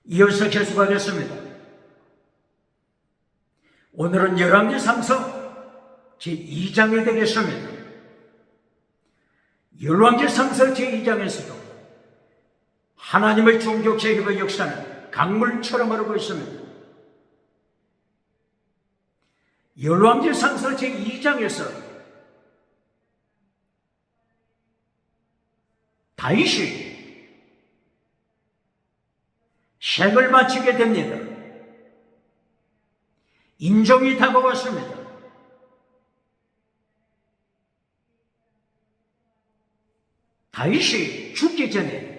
이어서 계속하겠습니다. 오늘은 열왕기상서 제2장이 되겠습니다. 열왕기상서 제2장에서도 하나님의 종교 제립의 역사는 강물처럼 흐르고 있습니다. 열왕기상서 제2장에서 다윗이 색을 마치게 됩니다. 인종이 다가왔습니다. 다윗이 죽기 전에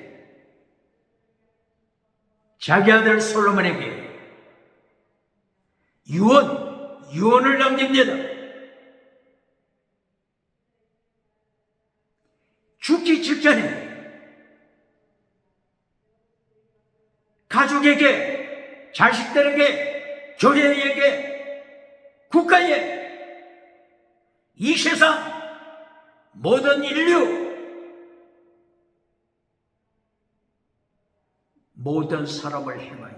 자기 아들 솔로몬에게 유언을 남깁니다. 죽기 직전에 가족에게, 자식들에게, 교회에게, 국가에, 이 세상 모든 인류, 모든 사람을 향하여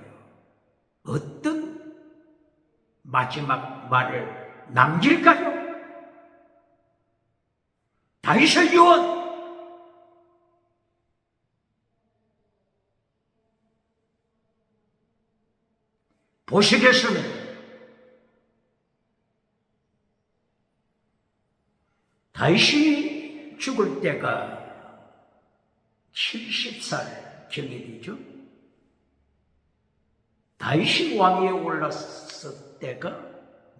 어떤 마지막 말을 남길까요? 다윗의 유언, 보시겠습니다. 다윗이 죽을 때가 70살 경이 되죠. 다윗이 왕위에 올랐을 때가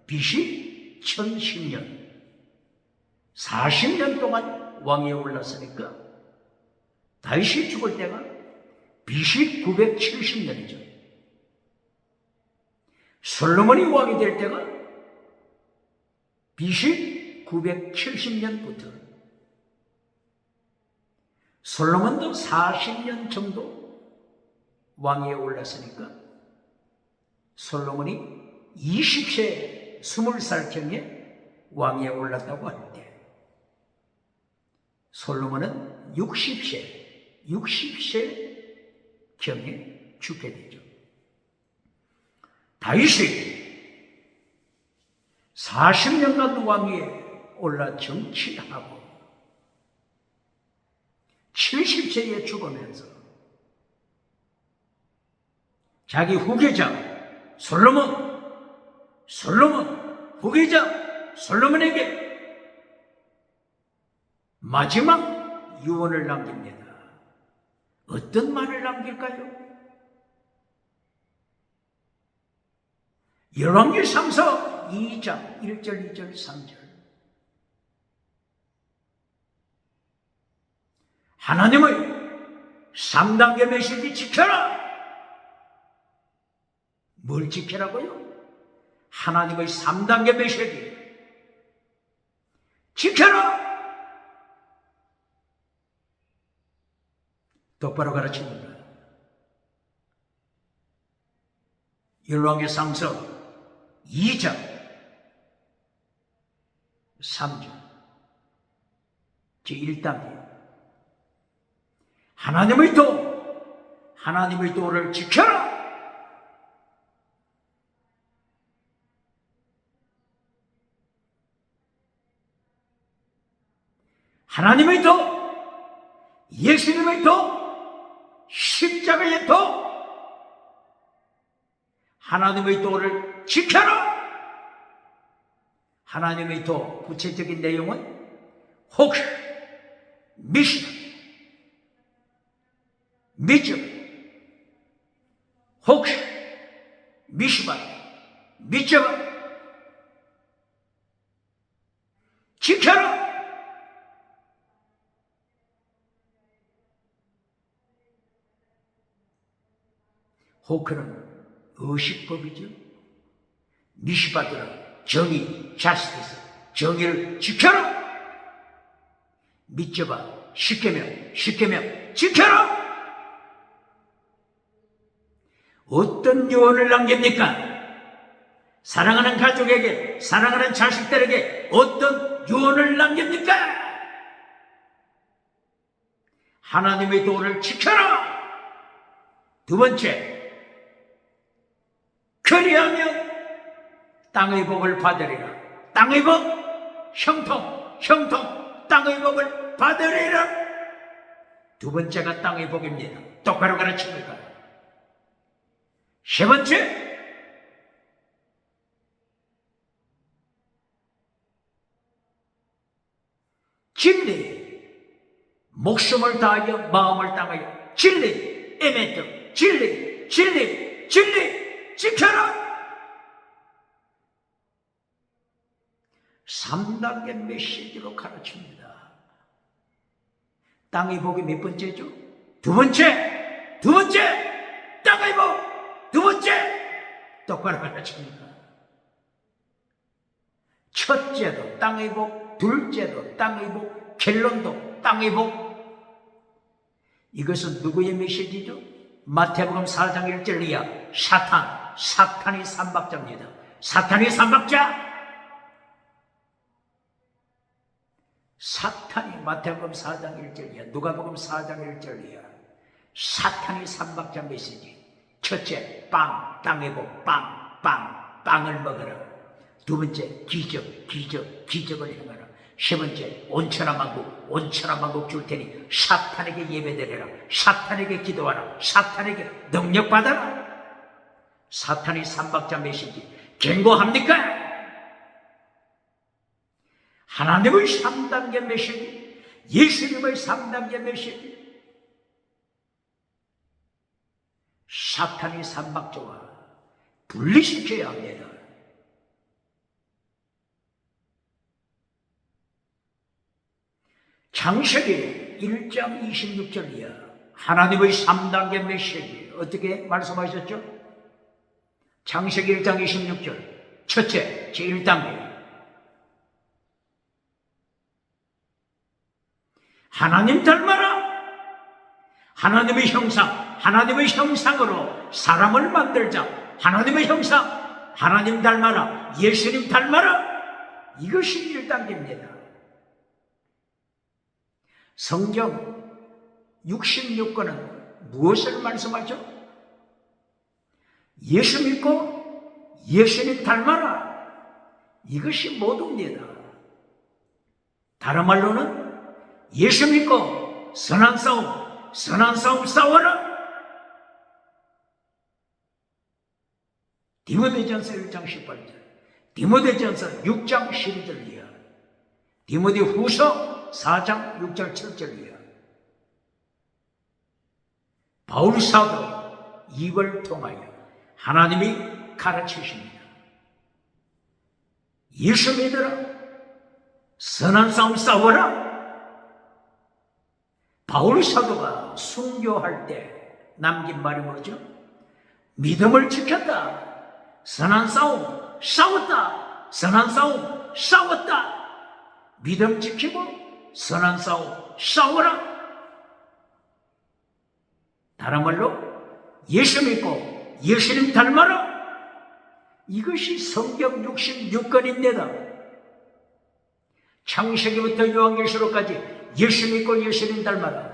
BC 1010년, 40년 동안 왕위에 올랐으니까 다윗이 죽을 때가 BC 970년이죠. 솔로몬이 왕이 될 때가 BC 970년부터 솔로몬도 40년 정도 왕위에 올랐으니까 솔로몬이 20세, 20살경에 왕위에 올랐다고 할 때 솔로몬은 60세경에 죽게 되죠. 다윗이 40년간 왕위에 올라 정치하고 70세에 죽으면서 자기 후계자 솔로몬 후계자 솔로몬에게 마지막 유언을 남깁니다. 어떤 말을 남길까요? 열왕기상서 2장 1절, 2절, 3절. 하나님의 3단계 메시지 지켜라. 뭘 지켜라고요? 하나님의 3단계 메시지 지켜라. 똑바로 가르칩니다. 열왕기상서 2장 3절 제1단계 하나님의 도를 지켜라. 하나님의 도, 예수님의 도, 십자가의 도, 하나님의 도를 지켜라. 하나님의 도 구체적인 내용은 혹시 미즘 혹시 미시바 미쩌바 지켜라. 호크는 의식법이죠. 미시바들은 정의, 자스티스, 정의를 지켜라. 미쩌바, 십계명 지켜라. 어떤 유언을 남깁니까? 사랑하는 가족에게, 사랑하는 자식들에게 어떤 유언을 남깁니까? 하나님의 도를 지켜라. 두 번째, 땅의 복을 받으리라. 땅의 복, 형통, 형통, 땅의 복을 받으리라. 두 번째가 땅의 복입니다. 똑바로 가르칩니까? 세 번째, 진리. 목숨을 다하여 마음을 다하여 진리, 에메트, 진리, 진리, 진리 지켜라. 3단계 메시지로 가르칩니다. 땅의 복이 몇 번째죠? 두 번째, 땅의 복, 두 번째, 똑바로 가르칩니다. 첫째도 땅의 복, 둘째도 땅의 복, 결론도 땅의 복. 이것은 누구의 메시지죠? 마태복음 4장 1절 이하 사탄이 삼박자입니다. 사탄이 삼박자. 사탄이 마태복음 4장 1절 이하, 누가복음 4장 1절 이하, 사탄이 삼박자 메시지. 첫째, 빵, 땅의 복, 빵을 먹어라. 두 번째, 기적을 행하라. 세 번째, 온천한 만국 줄 테니 사탄에게 예배드려라. 사탄에게 기도하라. 사탄에게 능력받아라. 사탄이 삼박자 메시지 경고합니까? 하나님의 3단계 메시지, 예수님의 3단계 메시지. 사탄이 삼박자와 분리시켜야 합니다. 창세기 1장 26절 이하 하나님의 3단계 메시지 어떻게 말씀하셨죠? 창세기 1장 26절 첫째, 제1단계 하나님 닮아라. 하나님의 형상으로 사람을 만들자. 하나님의 형상, 하나님 닮아라. 예수님 닮아라. 이것이 1단계입니다. 성경 66권은 무엇을 말씀하죠? 예수 믿고 예수님 닮아라. 이것이 모두입니다. 다른 말로는 예수 믿고 선한 싸움 싸워라. 디모데전서 1장 18절, 디모데전서 6장 12절 이하, 디모데후서 4장 6절 7절 이하. 바울 사도 입을 통하여 하나님이 가르치십니다. 예수 믿으라. 선한 싸움 싸워라. 바울 사도가 순교할 때 남긴 말이 뭐죠? 믿음을 지켰다. 선한 싸움 싸웠다. 선한 싸움 싸웠다. 믿음 지키고 선한 싸움 싸워라. 다른 말로 예수 믿고 예수님 닮아라. 이것이 성경 66권입니다. 창세기부터 요한계시록까지 예수 믿고 예수님 닮아라.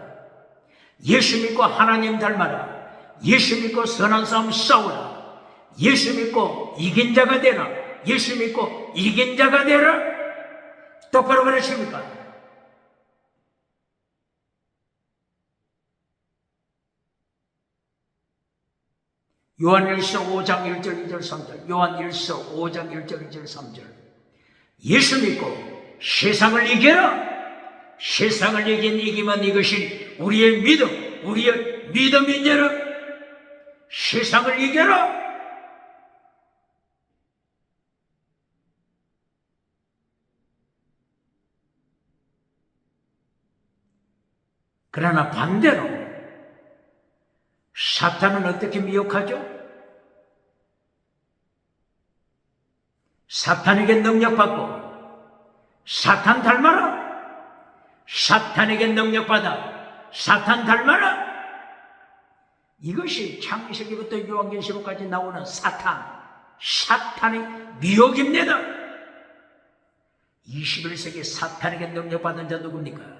예수 믿고 하나님 닮아라. 예수 믿고 선한 싸움 싸우라. 예수 믿고 이긴 자가 되라. 예수 믿고 이긴 자가 되라. 똑바로 그러십니까? 요한일서 5장 1절 2절 3절, 요한일서 5장 1절 2절 3절. 예수 믿고 세상을 이겨라. 세상을 이기면 이것이 우리의 믿음이니라. 세상을 이겨라. 그러나 반대로 사탄은 어떻게 미혹하죠? 사탄에게 능력받고 사탄 닮아라. 사탄에게 능력받아 사탄 닮아라. 이것이 창세기부터 요한계시록까지 나오는 사탄의 미혹입니다. 21세기 사탄에게 능력받은 자 누굽니까?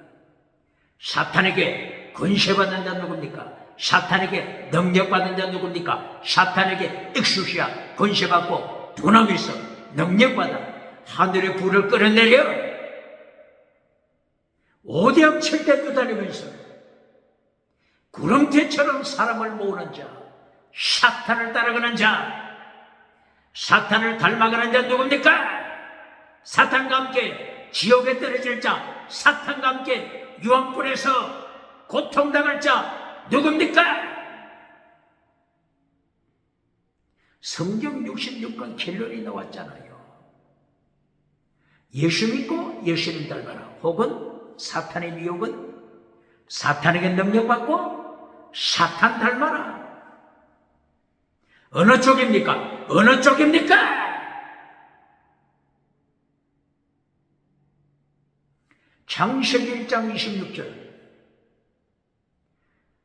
사탄에게 권세받는 자 누굽니까? 사탄에게 능력받는 자 누굽니까? 사탄에게 익수시아 권세받고 두나미서 능력받아 하늘의 불을 끌어내려 오대양 칠대도 다니면서 구름대처럼 사람을 모으는 자, 사탄을 따라가는 자, 사탄을 닮아가는 자 누굽니까? 사탄과 함께 지옥에 떨어질 자, 사탄과 함께 유황불에서 고통당할 자 누굽니까? 성경 66권 결론이 나왔잖아요. 예수 믿고 예수님 닮아라. 혹은 사탄의 미혹은 사탄에게 능력받고 사탄 닮아라. 어느 쪽입니까? 어느 쪽입니까? 창세기 1장 26절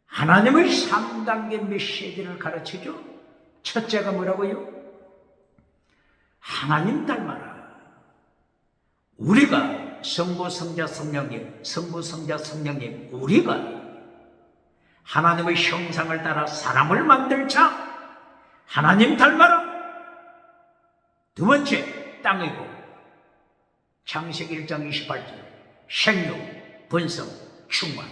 하나님의 3단계 메시지를 가르치죠. 첫째가 뭐라고요? 하나님 닮아라. 우리가 성부, 성자, 성령님, 성부, 성자, 성령님, 우리가 하나님의 형상을 따라 사람을 만들 자 하나님 닮아라. 두 번째, 땅의 복. 창세기 1장 28절 생육, 번성, 충만.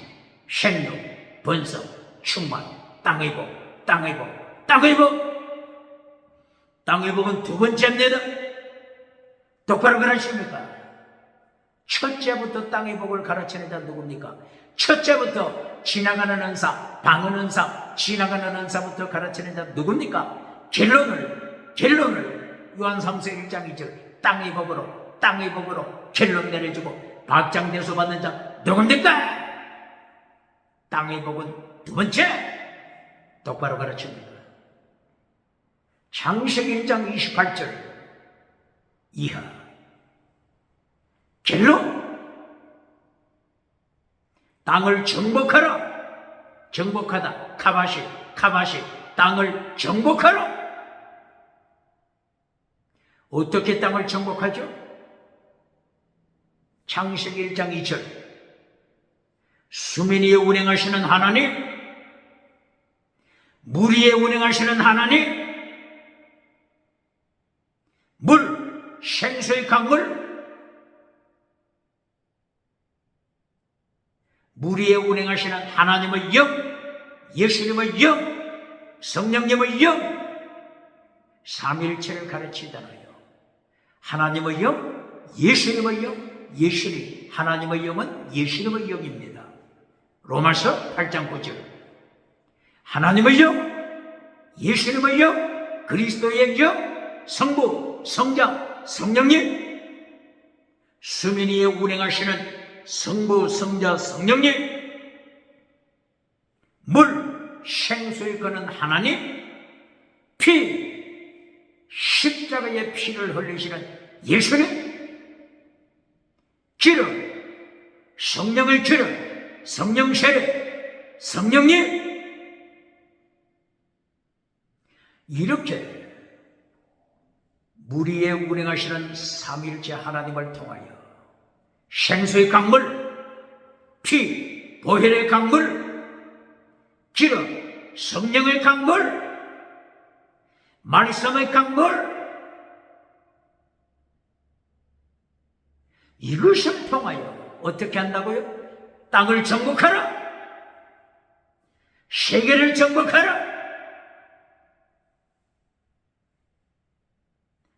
생육, 번성, 충만. 땅의 복, 땅의 복, 땅의 복. 땅의 복은 두 번째입니다. 똑바로 가르칩니까? 첫째부터 땅의 복을 가르치는 자 누굽니까? 첫째부터 지나가는 은사, 방언 은사, 지나가는 은사부터 가르치는 자 누굽니까? 결론을 요한 3서 1장 2절 땅의 복으로 결론 내려주고 박장대소 받는 자 누굽니까? 땅의 복은 두 번째 똑바로 가르칩니다. 창세기 1장 28절 이하 결론 땅을 정복하라. 정복하다 카바시 땅을 정복하라. 어떻게 땅을 정복하죠? 창세기 1장 2절 수면 위에 운행하시는 하나님, 물 위에 운행하시는 하나님, 물, 생수의 강물, 물 위에 운행하시는 하나님의 영, 예수님의 영, 성령님의 영, 삼위일체를 가르치잖아요. 하나님의 영, 예수님의 영, 예수님, 하나님의 영은 예수님의 영입니다. 로마서 8장 9절 하나님의 영, 예수님의 영, 그리스도의 영, 성부, 성자, 성령님, 수면 위에 운행하시는 성부, 성자, 성령님, 물, 생수에 거는 하나님, 피, 십자가의 피를 흘리시는 예수님, 기름, 성령의 기름, 성령 세례, 성령님, 이렇게 물 위에 운행하시는 삼위일체 하나님을 통하여 생수의 강물, 피, 보혈의 강물, 기름, 성령의 강물, 말씀의 강물, 이것을 통하여 어떻게 한다고요? 땅을 정복하라. 세계를 정복하라.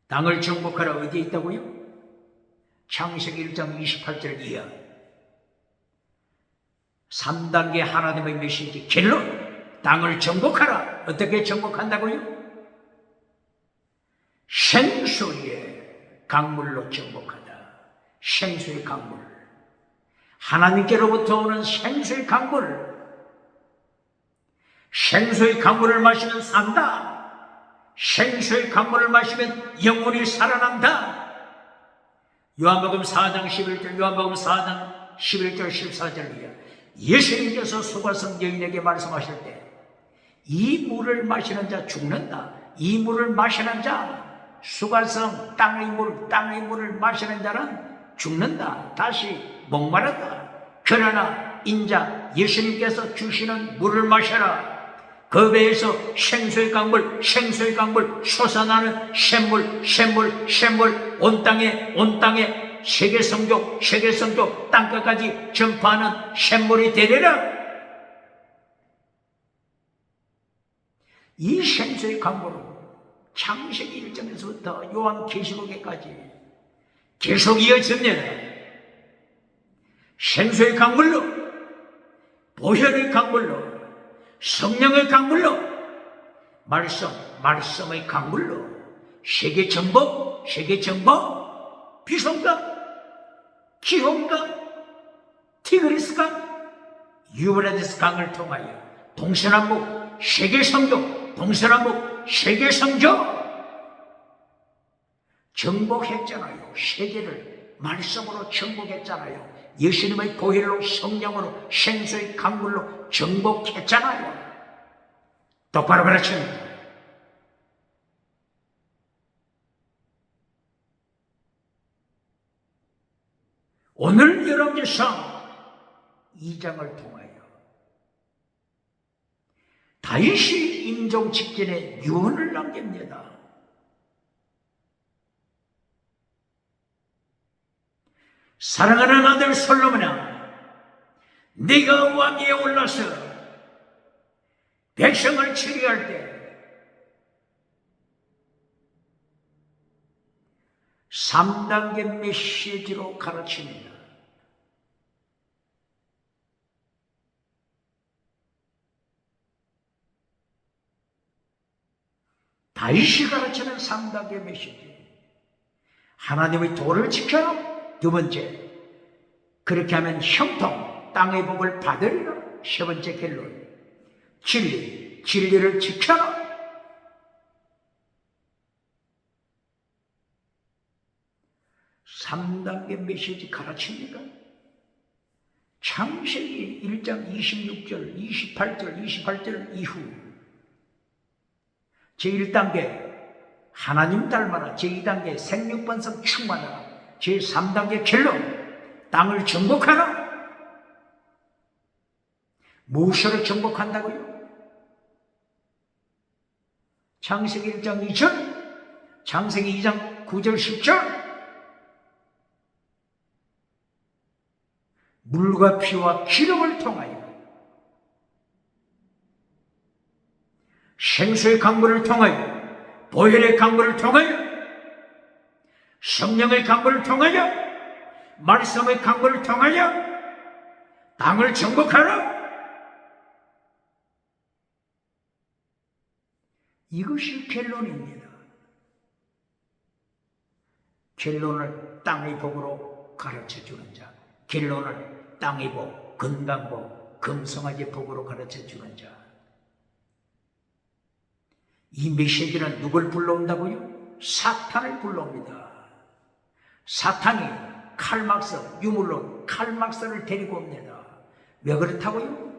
땅을 정복하라 어디에 있다고요? 창세기 1장 28절 이하 3단계 하나님의 메시지 결론 땅을 정복하라. 어떻게 정복한다고요? 생수의 강물로 정복하다. 생수의 강물, 하나님께로부터 오는 생수의 강물, 생수의 강물을 마시면 산다. 생수의 강물을 마시면 영혼이 살아난다. 요한복음 4장 11절, 요한복음 4장 11절 14절이야. 예수님께서 수가성 여인에게 말씀하실 때 이 물을 마시는 자 죽는다. 이 물을 마시는 자, 수가성 땅의 물을 마시는 자는 죽는다. 다시 목마르다. 그러나 인자 예수님께서 주시는 물을 마셔라. 그 배에서 생수의 강물, 생수의 강물, 솟아나는 샘물, 샘물, 샘물, 온 땅에 세계 성교, 땅끝까지 전파하는 샘물이 되리라. 이 생수의 강물은 창세기 1장에서부터 요한계시록에까지 계속 이어집니다. 생수의 강물로, 보혈의 강물로, 성령의 강물로, 말씀의 강물로, 세계 정복, 비송강, 기홈강, 티그리스강, 유브라데스 강을 통하여 동서남북 세계 성교, 동서남북 세계 성교 정복했잖아요. 세계를 말씀으로 정복했잖아요. 예수님의 보혈로, 성령으로, 생수의 강물로 정복했잖아요. 똑바로 가르칩니다. 오늘 열왕기상 2장을 통하여 다윗이 임종 직전에 유언을 남깁니다. 사랑하는 아들 솔로몬아, 네가 왕위에 올라서 백성을 치료할 때 3단계 메시지로 가르칩니다. 다윗이 가르치는 3단계 메시지. 하나님의 도를 지켜라. 두 번째, 그렇게 하면 형통, 땅의 복을 받으리라. 세 번째 결론, 진리를 지켜라. (3단계) 메시지 가르칩니까? 창세기 1장 26절, 28절 이후 제1단계 하나님 닮아라, 제2단계 생육번성 충만하라, 제3단계 결론 땅을 정복하라. 무엇으로 정복한다고요? 창세기 1장 2절, 창세기 2장 9절 10절 물과 피와 기름을 통하여, 생수의 강물을 통하여, 보혈의 강물을 통하여, 성령의 강물을 통하여, 말씀의 강물을 통하여 땅을 정복하라. 이것이 결론입니다. 결론을 땅의 복으로 가르쳐주는 자, 결론을 땅의 복, 건강복, 금성아지 복으로 가르쳐주는 자. 이 메시지는 누굴 불러온다고요? 사탄을 불러옵니다. 사탄이 칼막스, 유물론 칼막스를 데리고 옵니다. 왜 그렇다고요?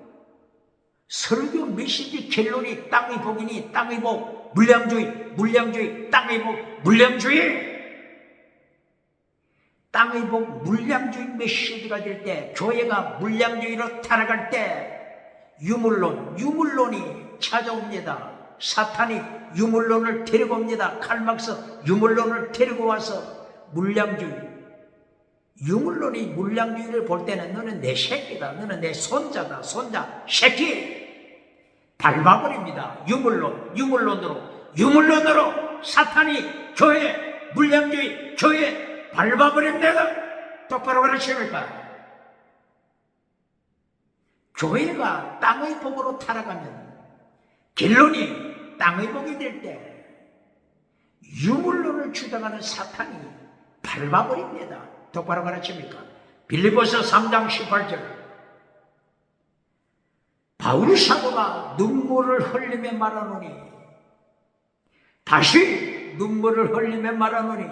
설교 메시지 결론이 땅의 복이니 땅의 복, 물량주의, 땅의 복, 물량주의. 땅의 복, 물량주의 메시지가 될 때, 교회가 물량주의로 타락할 때 유물론이 찾아옵니다. 사탄이 유물론을 데리고 옵니다. 칼막스 유물론을 데리고 와서 유물론이 물량주의를 볼 때는 너는 내 새끼다, 너는 내 손자다, 새끼 밟아버립니다. 유물론으로 사탄이 교회, 물량주의 교회 밟아버립니다. 똑바로 가르쳐볼까? 교회가 땅의 복으로 타락하면 결론이 땅의 복이 될 때 유물론을 주장하는 사탄이 밟아버립니다. 똑바로 가르칩니까? 빌립보서 3장 18절 바울 사도가 눈물을 흘리며 말하노니, 다시 눈물을 흘리며 말하노니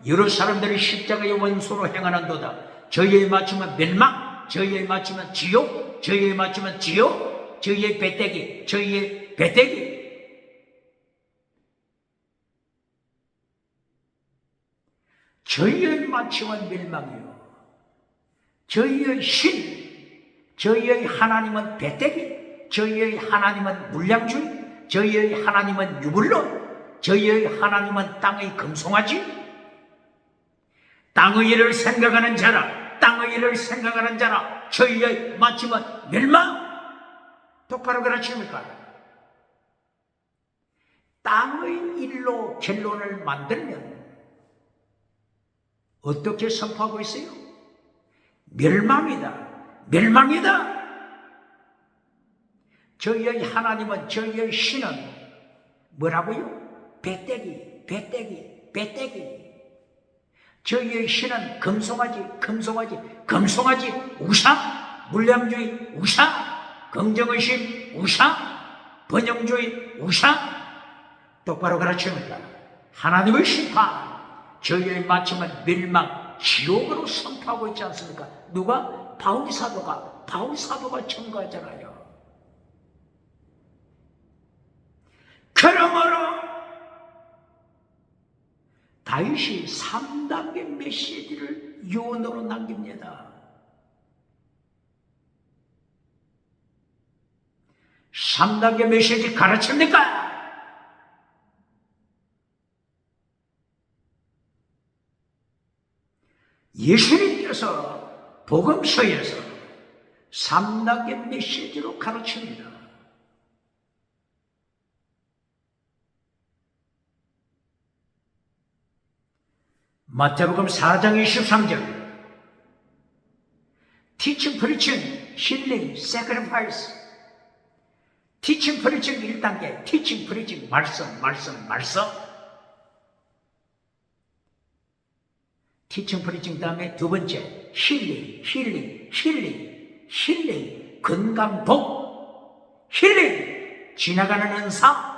여러 사람들이 십자가의 원수로 행하는도다. 저희에 맞추면 멸망, 저희에 맞추면 지옥, 저희에 맞추면 지옥, 저희의 배때기. 저희의 맞추면 멸망이요, 저희의 하나님은 배때기, 저희의 하나님은 물량주의, 저희의 하나님은 유불로, 저희의 하나님은 땅의 금송아지. 땅의 일을 생각하는 자라, 땅의 일을 생각하는 자라, 저희의 마침은 멸망. 똑바로 가르칩니까? 땅의 일로 결론을 만들면 어떻게 선포하고 있어요? 멸망이다, 멸망이다. 저희의 하나님은, 저희의 신은 뭐라고요? 배때기, 배때기, 배때기. 저희의 신은 금송아지, 금송아지, 금송아지, 우상, 물량주의, 우상, 긍정의식, 우상, 번영주의, 우상. 똑바로 가르칩니다. 하나님의 심판, 저희의 마침은 멸망, 지옥으로 선포하고 있지 않습니까? 누가? 바울 사도가 청구하잖아요. 그러므로 다윗이 3단계 메시지를 유언으로 남깁니다. 3단계 메시지 가르칩니까? 예수님께서 복음서에서 3단계 메시지로 가르칩니다. 마태복음 4장 23절 Teaching, preaching, healing, sacrifice. Teaching, preaching 1단계 Teaching, preaching, 말씀. Teaching, preaching 다음에 두 번째 healing, 건강복, healing, 지나가는 은사.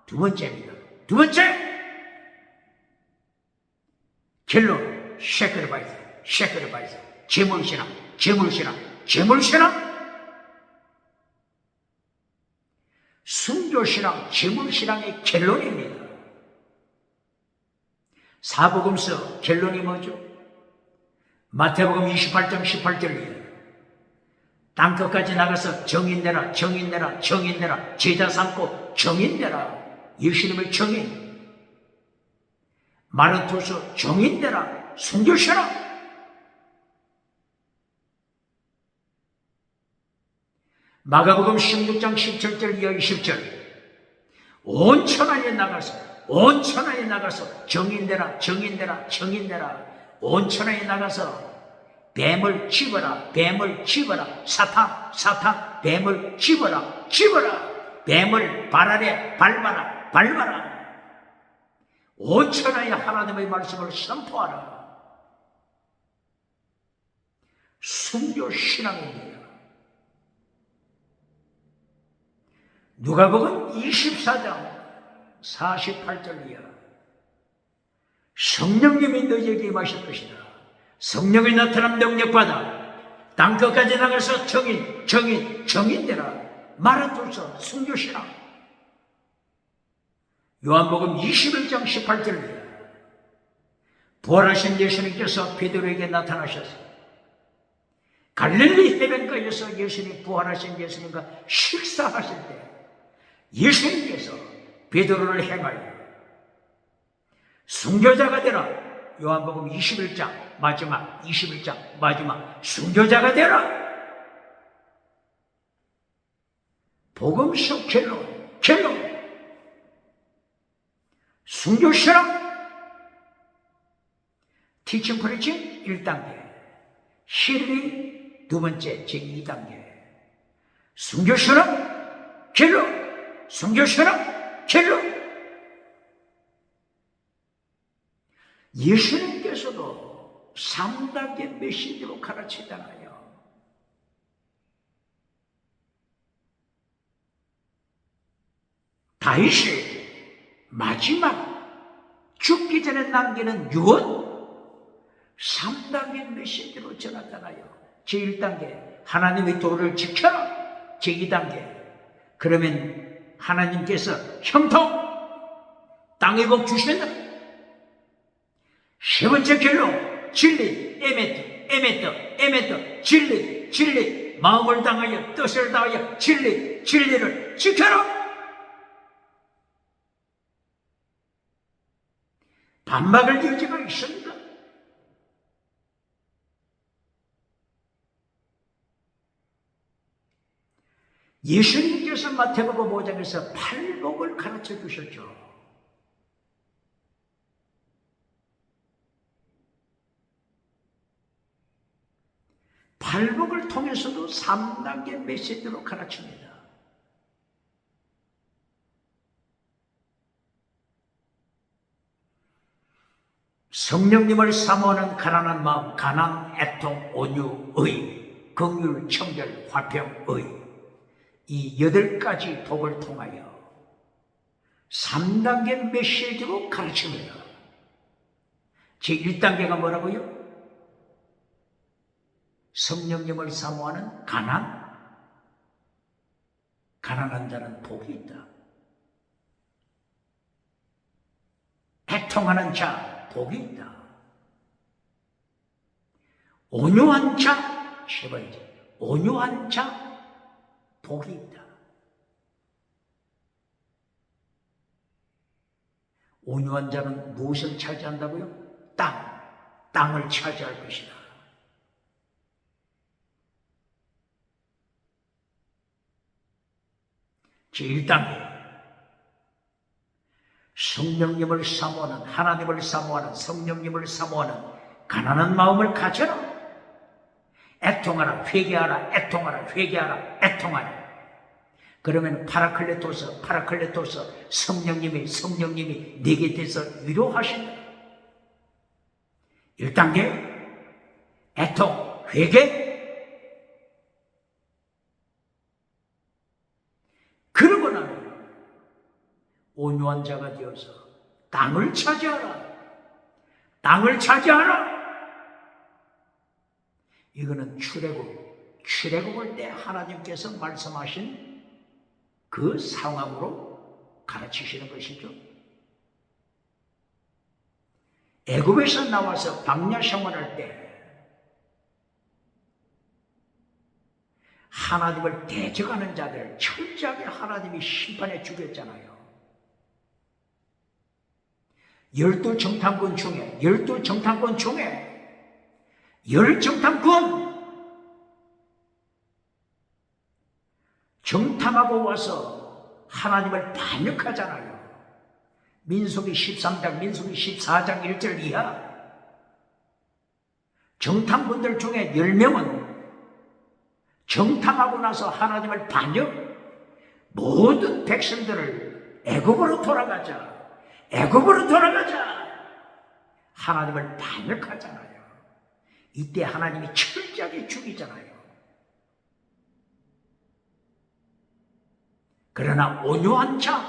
두 번째입니다. 두 번째 결론, sacrifice, 제물신앙. 순교신앙, 제물신앙의 결론입니다. 사복음서 결론이 뭐죠? 마태복음 28장 18절이에요. 땅끝까지 나가서 정인내라, 제자 삼고 정인내라. 예수님의 정인. 마르토스 정인되라, 순교시라. 마가복음 16장 17절 이하 20절 온 천하에 나가서 정인되라. 온 천하에 나가서 뱀을 집어라. 사탄 뱀을 집어라. 뱀을 발 아래 밟아라. 온 천하에 하나님의 말씀을 선포하라. 순교신앙입니다. 누가복음 24장 48절 이하 성령님이 너희에게 임하실 것이다. 성령이 나타난 능력받아 땅끝까지 나가서 정인되라. 마라토서 순교신앙. 요한복음 21장 18절입니다. 부활하신 예수님께서 베드로에게 나타나셔서 갈릴리 해변가에서 예수님, 부활하신 예수님과 식사하실 때 예수님께서 베드로를 행하여 순교자가 되라. 요한복음 21장 마지막 순교자가 되라. 복음서 결론 순교신앙. Teaching, preaching 1단계, healing 두 번째 제2단계, 순교신앙 결론. 예수님께서도 3단계 메시지로 가르치잖아요. 다윗이 마지막 죽기 전에 남기는 유언 3단계 메시지로 전하잖아요. 제1단계 하나님의 도를 지켜라. 제2단계 그러면 하나님께서 형통 땅의 복 주신다. 세 번째 결론 진리 에메트 진리 마음을 당하여 뜻을 다하여 진리를 지켜라. 반박을 여지가 있습니다. 예수님께서 마태복음 5장에서 팔복을 가르쳐 주셨죠. 팔복을 통해서도 3단계 메시지로 가르칩니다. 성령님을 사모하는 가난한 마음, 가난, 애통, 온유, 의, 긍휼, 청결, 화평, 의, 이 8가지 복을 통하여 3단계 메시지로 가르칩니다. 제1단계가 뭐라고요? 성령님을 사모하는 가난한 자는 복이 있다. 애통하는 자, 복이 있다. 온유한 자, 세 번째, 온유한 자, 복이 있다. 온유한 자는 무엇을 차지한다고요? 땅을 차지할 것이다. 제1단계, 성령님을 사모하는, 하나님을 사모하는, 성령님을 사모하는 가난한 마음을 가져라. 애통하라, 회개하라, 애통하라, 회개하라, 애통하라. 그러면 파라클레토스, 성령님이 내게 대해서 위로하신다. 1단계, 애통, 회개. 그러고 나면 온유한 자가 되어서 땅을 차지하라. 이거는 출애굽을 때 하나님께서 말씀하신 그 상황으로 가르치시는 것이죠. 애굽에서 나와서 광야 생활할 때 하나님을 대적하는 자들 철저하게 하나님이 심판해 죽였잖아요. 12정탐꾼 중에 10정탐꾼 정탐하고 와서 하나님을 반역하잖아요. 민수기 13장, 민수기 14장 1절 이하. 정탐꾼들 중에 10명은 정탐하고 나서 하나님을 반역, 모든 백성들을 애굽으로 돌아가자. 하나님을 반역하잖아요. 이때 하나님이 철저하게 죽이잖아요. 그러나 온유한 자,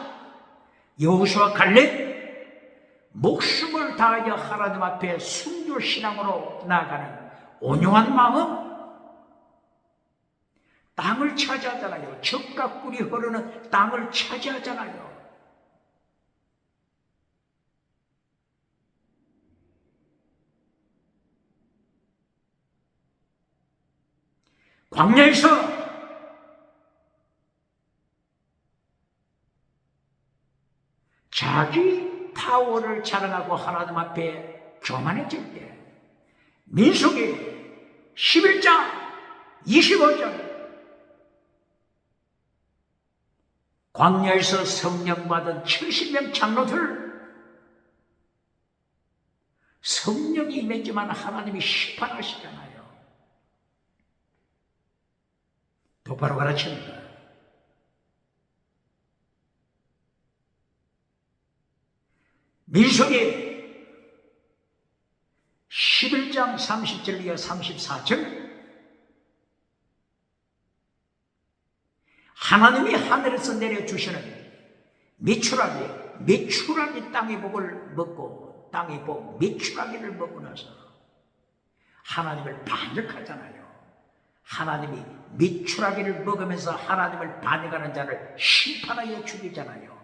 여호수아 갈렙, 목숨을 다하여 하나님 앞에 순교신앙으로 나아가는 온유한 마음, 땅을 차지하잖아요. 젖과 꿀이 흐르는 땅을 차지하잖아요. 광야에서 자기 파워를 자랑하고 하나님 앞에 교만해질 때, 민수기 11장 25절, 광야에서 성령 받은 70명 장로들, 성령이 임했지만 하나님이 심판하시잖아요. 똑바로 가르칩니다. 민수기 11장 30절 이하 34절, 하나님이 하늘에서 내려주시는 메추라기 땅의 복을 먹고, 땅의 복 메추라기를 먹고 나서 하나님을 반역하잖아요. 하나님이 메추라기를 먹으면서 하나님을 반역하는 자를 심판하여 죽이잖아요.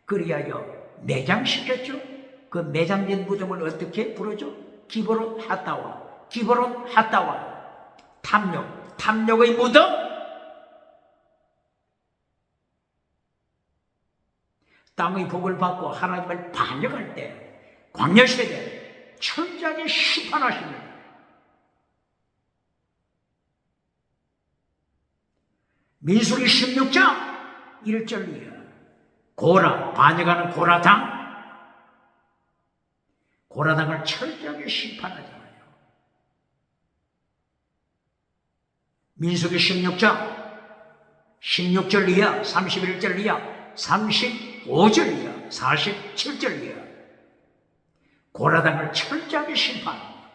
그리하여 매장시켰죠. 그 매장된 무덤을 어떻게 부르죠? 기브론 핫다와, 탐욕, 탐욕의 무덤, 땅의 복을 받고 하나님을 반역할 때 광야시대 철저하게 심판하십니다. 민수기 16장 1절 이하 고라, 반역하는 고라당을 철저하게 심판하잖아요. 민수기 16장 16절 이하, 31절 이하, 35절 이하, 47절 이하 고라당을 철저하게 심판합니다.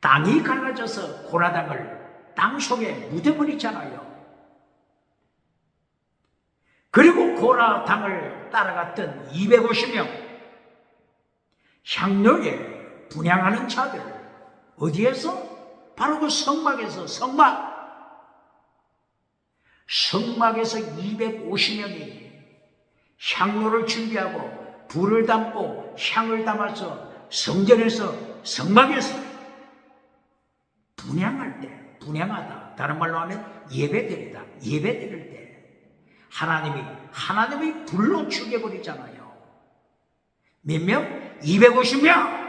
땅이 갈라져서 고라당을 땅 속에 묻어버리잖아요. 그리고 고라당을 따라갔던 250명 향료에 분향하는 자들, 어디에서? 바로 그 성막에서, 성막에서 250명이 향료를 준비하고 불을 담고 향을 담아서 성전에서, 성막에서 분향할 때, 분향하다, 다른 말로 하면 예배드리다, 예배드릴 때 하나님이 불로 죽여버리잖아요. 몇 명? 250명.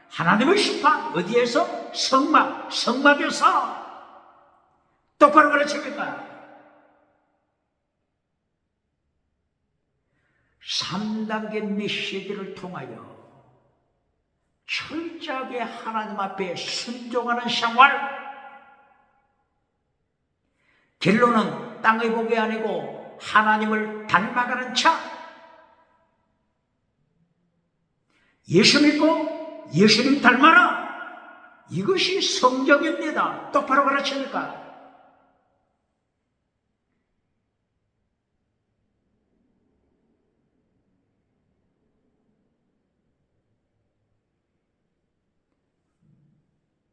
하나님의 심판 어디에서? 성막에서. 똑바로 가르칩니까? 3단계 메시지를 통하여 철저하게 하나님 앞에 순종하는 생활. 결론은 땅의 복이 아니고 하나님을 닮아가는 차. 예수 믿고 예수님 닮아라. 이것이 성경입니다. 똑바로 가르치니까.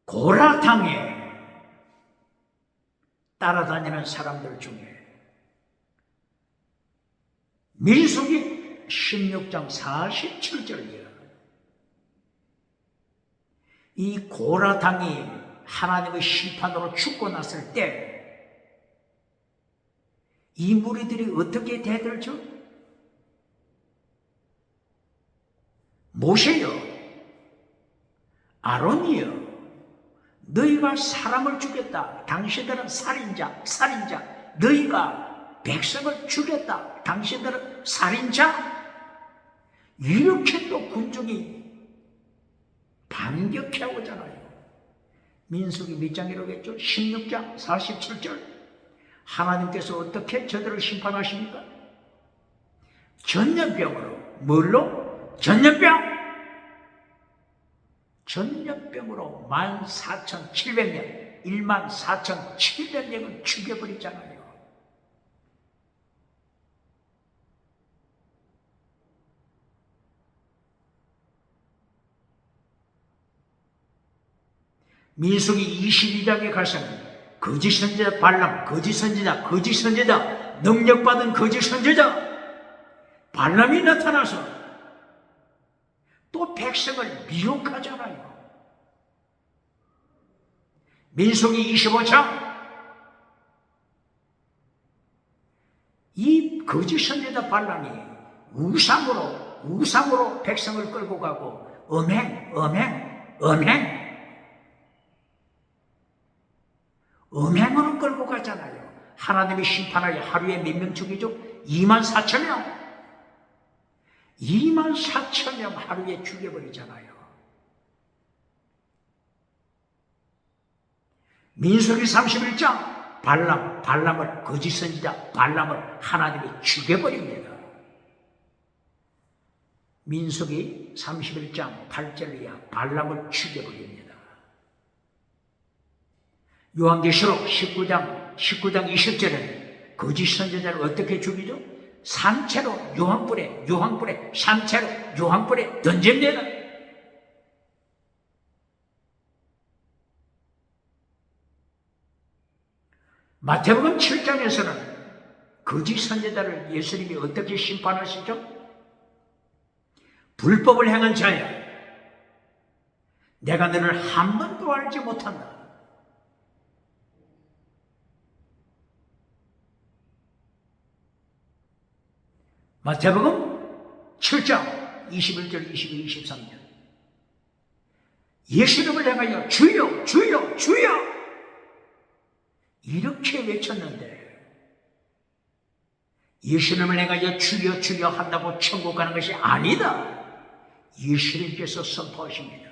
고라당에 따라다니는 사람들 중에 민수기 16장 47절이에요. 이 고라당이 하나님의 심판으로 죽고 났을 때 이 무리들이 어떻게 대들죠? 모세여, 아론이여, 너희가 사람을 죽였다. 당신들은 살인자. 너희가 백성을 죽였다. 당신들은 살인자. 이렇게 또 군중이 반격해 오잖아요. 민수기 몇 장이라고했죠? 16장 47절. 하나님께서 어떻게 저들을 심판하십니까? 전염병으로. 뭘로? 전염병으로 14,700명, 14,700명을 죽여버리잖아요. 민수기 22장에 가서는 거짓 선지자 발람, 거짓 선지자, 능력받은 거짓 선지자 발람이 나타나서 또 백성을 미혹하잖아요. 민수기 25장 이 거짓 선지자 발람이 우상으로 백성을 끌고 가고 음행으로 끌고 가잖아요. 하나님이 심판하여 하루에 몇 명 죽이죠? 24,000명. 24,000명 하루에 죽여버리잖아요. 민수기 31장 발람을 거짓 선지자 발람을 하나님이 죽여버립니다. 민수기 31장 8절 이하 발람을 죽여버립니다. 요한계시록 19장 20절에는 거짓 선지자를 어떻게 죽이죠? 산채로 요한불에 산채로 요한불에 던집니다. 마태복음 7장에서는 거짓 선지자를 예수님이 어떻게 심판하시죠? 불법을 행한 자야, 내가 너를 한 번도 알지 못한다. 마태복음 7장 21절, 22, 23절. 예수님을 향하여 주여, 주여, 주여! 이렇게 외쳤는데, 예수님을 향하여 주여, 주여 한다고 천국 가는 것이 아니다. 예수님께서 선포하십니다.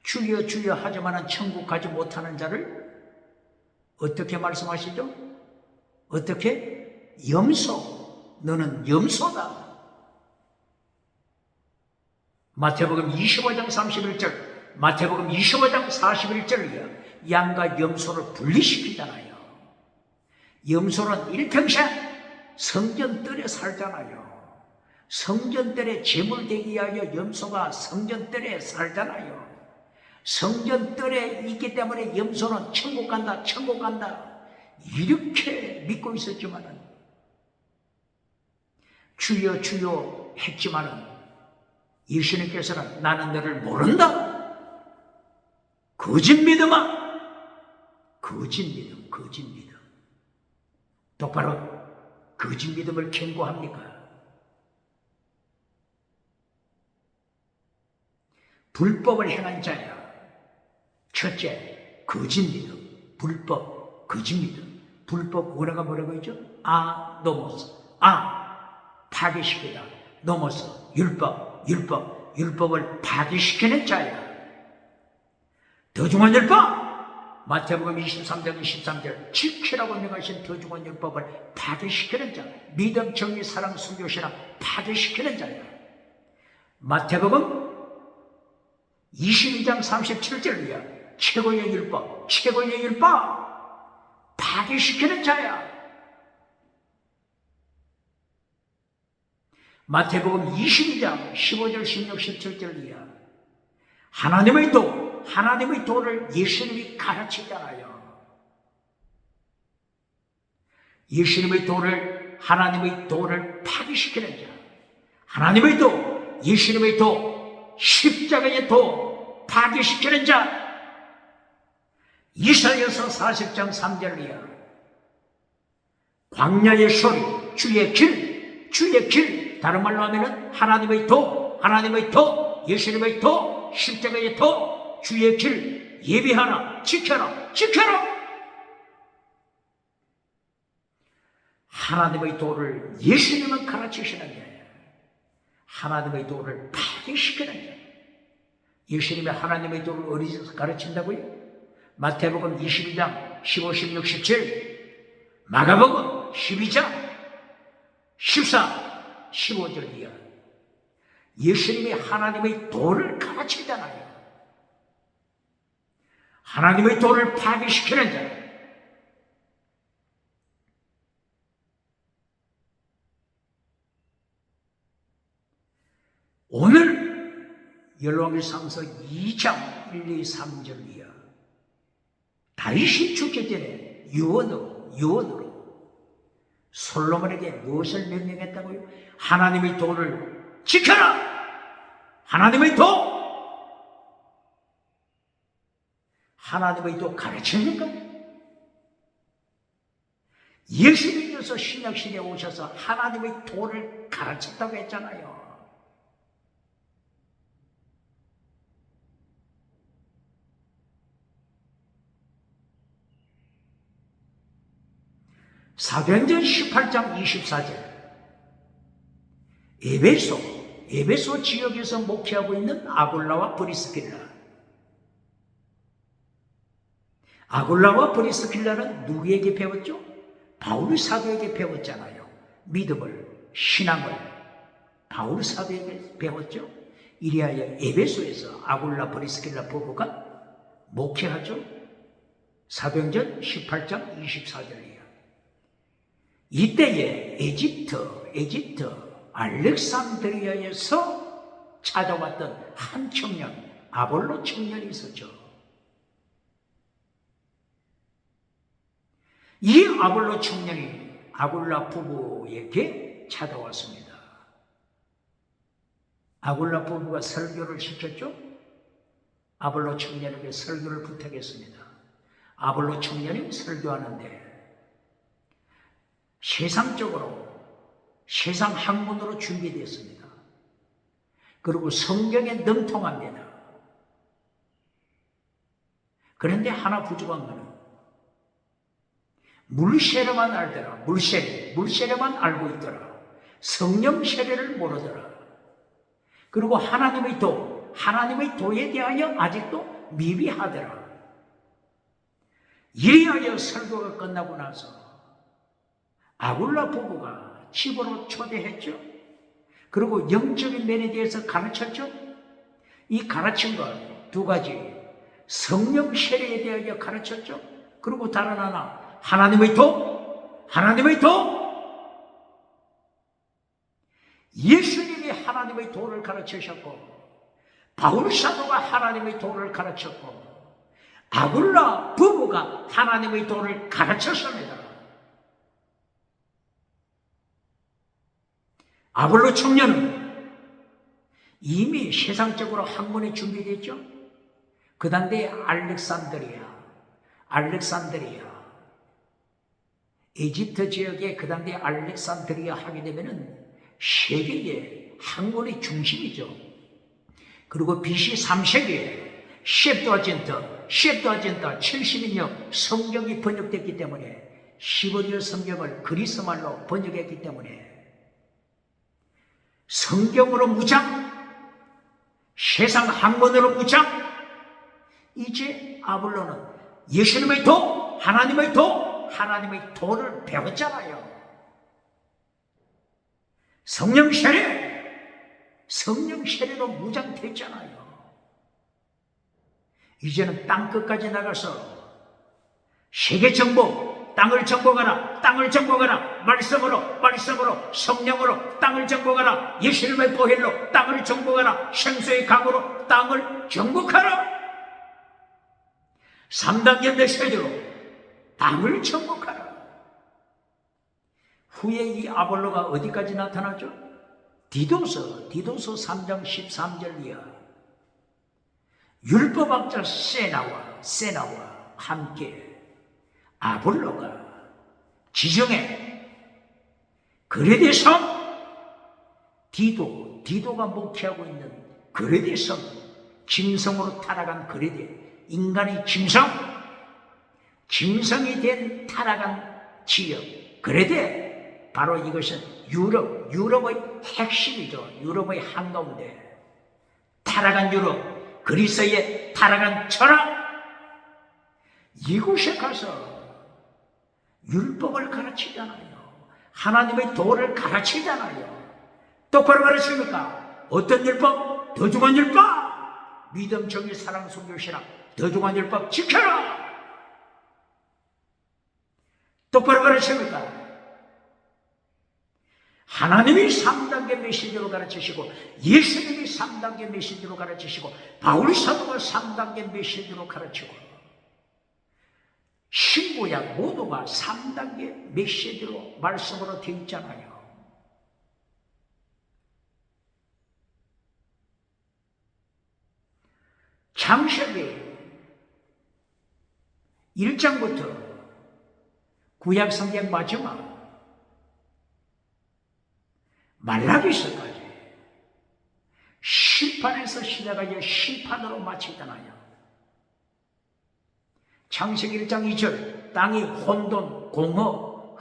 주여, 주여 하지만은 천국 가지 못하는 자를 어떻게 말씀하시죠? 어떻게? 염소. 너는 염소다. 마태복음 25장 31절, 마태복음 25장 41절이요. 양과 염소를 분리시키잖아요. 염소는 일평생 성전뜰에 살잖아요. 성전뜰에 제물되기 위하여 염소가 성전뜰에 살잖아요. 성전뜰에 있기 때문에 염소는 천국 간다, 천국 간다. 이렇게 믿고 있었지만은, 주여, 주여 했지만은, 예수님께서는 나는 너를 모른다. 거짓 믿음아. 거짓 믿음, 거짓 믿음. 똑바로 거짓 믿음을 경고합니까? 불법을 행한 자야. 첫째, 거짓 믿음. 불법, 거짓 믿음. 불법, 뭐라고 있죠? 노모스. 파괴시키다. 노모스, 율법, 율법을 파괴시키는 자야. 더 중한 율법! 마태복음 23장 23절, 지키라고 명하신 더 중한 율법을 파괴시키는 자. 믿음, 정의, 사랑, 순교, 신앙 파괴시키는 자야. 마태복음 22장 37절이야. 최고의 율법, 최고의 율법 파괴시키는 자야. 마태복음 22장 15절, 16, 17절이야. 하나님의 도를 예수님이 가르치잖아요. 예수님의 도를, 하나님의 도를 파괴시키는 자. 하나님의 도, 예수님의 도, 십자가의 도 파괴시키는 자. 이사야서 40장 3절이야. 광야의 소리, 주의 길, 주의 길. 다른 말로 하면은 하나님의 도, 예수님의 도, 십자가의 도, 주의 길 예비하라, 지켜라, 지켜라. 하나님의 도를 예수님은 가르치시는데 하나님의 도를 파괴시키는 자. 예수님이 하나님의 도를 어디서 가르친다고요? 마태복음 22장 15, 16, 17, 마가복음 12장 14, 15절이야. 예수님이 하나님의 도를 가르치잖아요. 하나님의 도를 파괴시키는 자. 오늘 열왕기상서 2장 1, 2, 3절이야. 다윗이 죽기 전에 유언으로 솔로몬에게 무엇을 명령했다고요? 하나님의 도를 지켜라! 하나님의 도! 하나님의 도 가르칩니까? 예수님께서 신약시대에 오셔서 하나님의 도를 가르쳤다고 했잖아요. 사도행전 18장 24절. 에베소 지역에서 목회하고 있는 아굴라와 브리스길라. 아굴라와 브리스길라는 누구에게 배웠죠? 바울 사도에게 배웠잖아요. 믿음을, 신앙을 바울 사도에게 배웠죠. 이리하여 에베소에서 아굴라 브리스길라 부부가 목회하죠. 사도행전 18장 24절이에요. 이때에 에집트 알렉산드리아에서 찾아왔던 한 청년, 아볼로 청년이 있었죠. 이 아볼로 청년이 아굴라 부부에게 찾아왔습니다. 아굴라 부부가 설교를 시켰죠. 아볼로 청년에게 설교를 부탁했습니다. 아볼로 청년이 설교하는데 세상적으로 세상 학문으로 준비되었습니다. 그리고 성경에 능통합니다. 그런데 하나 부족한 것은 물세례만 알더라. 물세례만 알고 있더라. 성령 세례를 모르더라. 그리고 하나님의 도에 대하여 아직도 미비하더라. 이리하여 설교가 끝나고 나서 아굴라 부부가 집으로 초대했죠. 그리고 영적인 면에 대해서 가르쳤죠. 이 가르친 것 두 가지, 성령 세례에 대하여 가르쳤죠. 그리고 다른 하나, 하나님의 도. 예수님이 하나님의 도를 가르치셨고, 바울 사도가 하나님의 도를 가르쳤고, 아굴라 부부가 하나님의 도를 가르쳤습니다. 아볼로 청년은 이미 세상적으로 학문에 준비됐죠. 그 다음에 알렉산드리아, 이집트 지역에 그 다음에 알렉산드리아 하게 되면은 세계의 학문의 중심이죠. 그리고 BC 3세기에 셉트아진트 70인역 성경이 번역됐기 때문에 히브리어 성경을 그리스말로 번역했기 때문에 성경으로 무장, 세상 학문으로 무장. 이제 아볼로는 예수님의 도, 하나님의 도를 배웠잖아요. 성령 세례로 무장됐잖아요. 이제는 땅끝까지 나가서 세계 정복, 땅을 정복하라. 말씀으로, 성령으로 땅을 정복하라. 예수님의 보혈로 땅을 정복하라. 생수의 강으로 땅을 정복하라. 3단계 메시지로 땅을 정복하라. 후에 이 아볼로가 어디까지 나타나죠? 디도서 3장 13절 이하. 율법학자 세나와 함께 아볼로가 지정해 그레데섬, 디도가 목회하고 있는 그레데섬, 짐승으로 타락한 그레데, 인간의 짐승이 된 타락한 지역 그레데, 바로 이것은 유럽의 핵심이죠. 유럽의 한가운데 타락한 유럽, 그리스의 타락한 철학, 이곳에 가서 율법을 가르치잖아요. 하나님의 도를 가르치잖아요. 똑바로 가르칩니까? 어떤 율법? 더 중한 율법! 믿음, 정의, 사랑, 순교, 신앙, 더 중한 율법 지켜라! 똑바로 가르칩니까? 하나님이 3단계 메시지로 가르치시고, 예수님이 3단계 메시지로 가르치시고, 바울 사도가 3단계 메시지로 가르치고, 신구약 모두가 3단계 메시지로 말씀으로 되어 있잖아요. 창세기 1장부터 구약 성경 마지막 말라기서까지 심판에서 시작하여 심판으로 마치잖아요. 창세기 1장 2절 땅이 혼돈, 공허,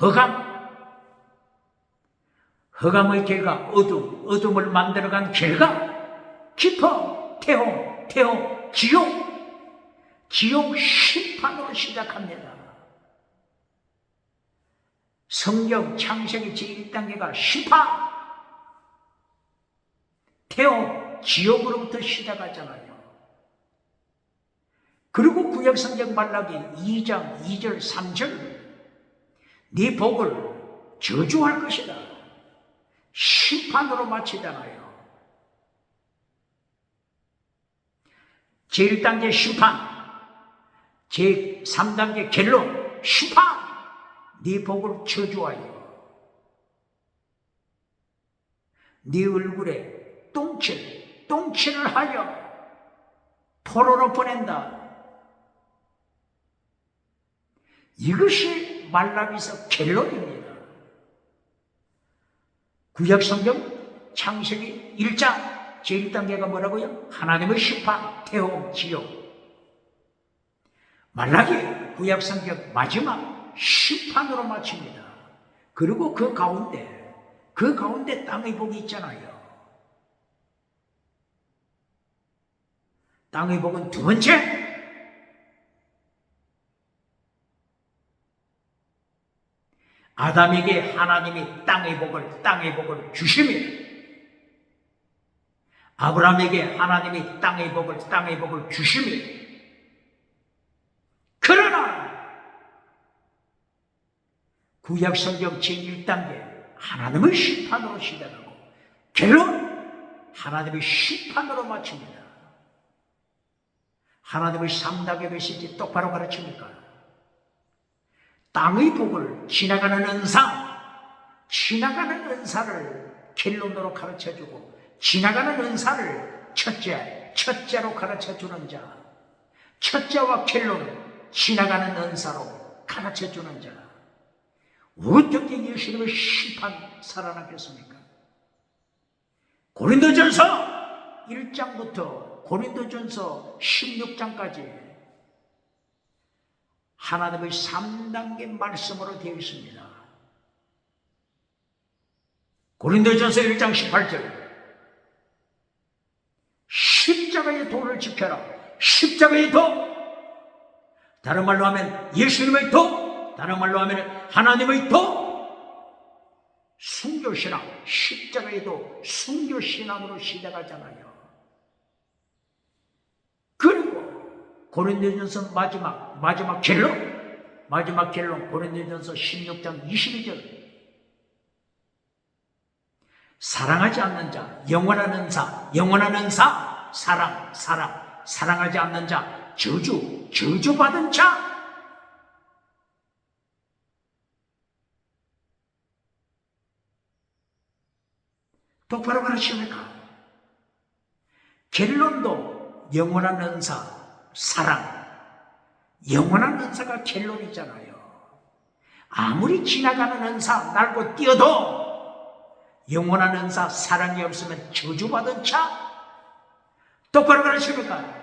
흑암의 결과 어둠을 만들어간 결과 깊어, 태홍, 지옥 심판으로 시작합니다. 성경 창세기 제1단계가 심판, 태홍, 지옥으로부터 시작하잖아요. 그리고 구약성경 말라기 2장 2절 3절 네 복을 저주할 것이다. 심판으로 마치잖아요. 제1단계 심판, 제3단계 결론 심판, 네 복을 저주하여 네 얼굴에 똥칠을 하여 포로로 보낸다. 이것이 말라기서 결론입니다. 구약성경 창세기 1장 제1단계가 뭐라고요? 하나님의 심판, 태움, 지옥. 말라기 구약성경 마지막 심판으로 마칩니다. 그리고 그 가운데 땅의 복이 있잖아요. 땅의 복은 두 번째, 아담에게 하나님이 땅의 복을 주시며, 아브라함에게 하나님이 땅의 복을 주시며, 그러나 구약성경 제1단계 하나님의 심판으로 시작하고 결론 하나님의 심판으로 마칩니다. 하나님의 3단계 메시지 똑바로 가르칩니까? 땅의 복을 지나가는 은사를 결론으로 가르쳐주고, 지나가는 은사를 첫째로 가르쳐주는 자, 첫째와 결론, 지나가는 은사로 가르쳐주는 자. 어떻게 예수님의 심판 살아남겠습니까? 고린도전서 1장부터 고린도전서 16장까지 하나님의 3단계 말씀으로 되어 있습니다. 고린도전서 1장 18절, 십자가의 도를 지켜라. 십자가의 도, 다른 말로 하면 예수님의 도, 다른 말로 하면 하나님의 도. 순교신앙, 십자가의 도, 순교신앙으로 시작하잖아요. 그리고 고린도전서 마지막 결론 고린도전서 16장 22절, 사랑하지 않는 자, 영원한 은사, 사랑하지 않는 자, 저주받은 자. 똑바로 가르칩니까? 결론도 영원한 은사, 사랑. 영원한 은사가 결론이잖아요. 아무리 지나가는 은사 날고 뛰어도 영원한 은사, 사랑이 없으면 저주받은 자. 똑바로 가르칩니까?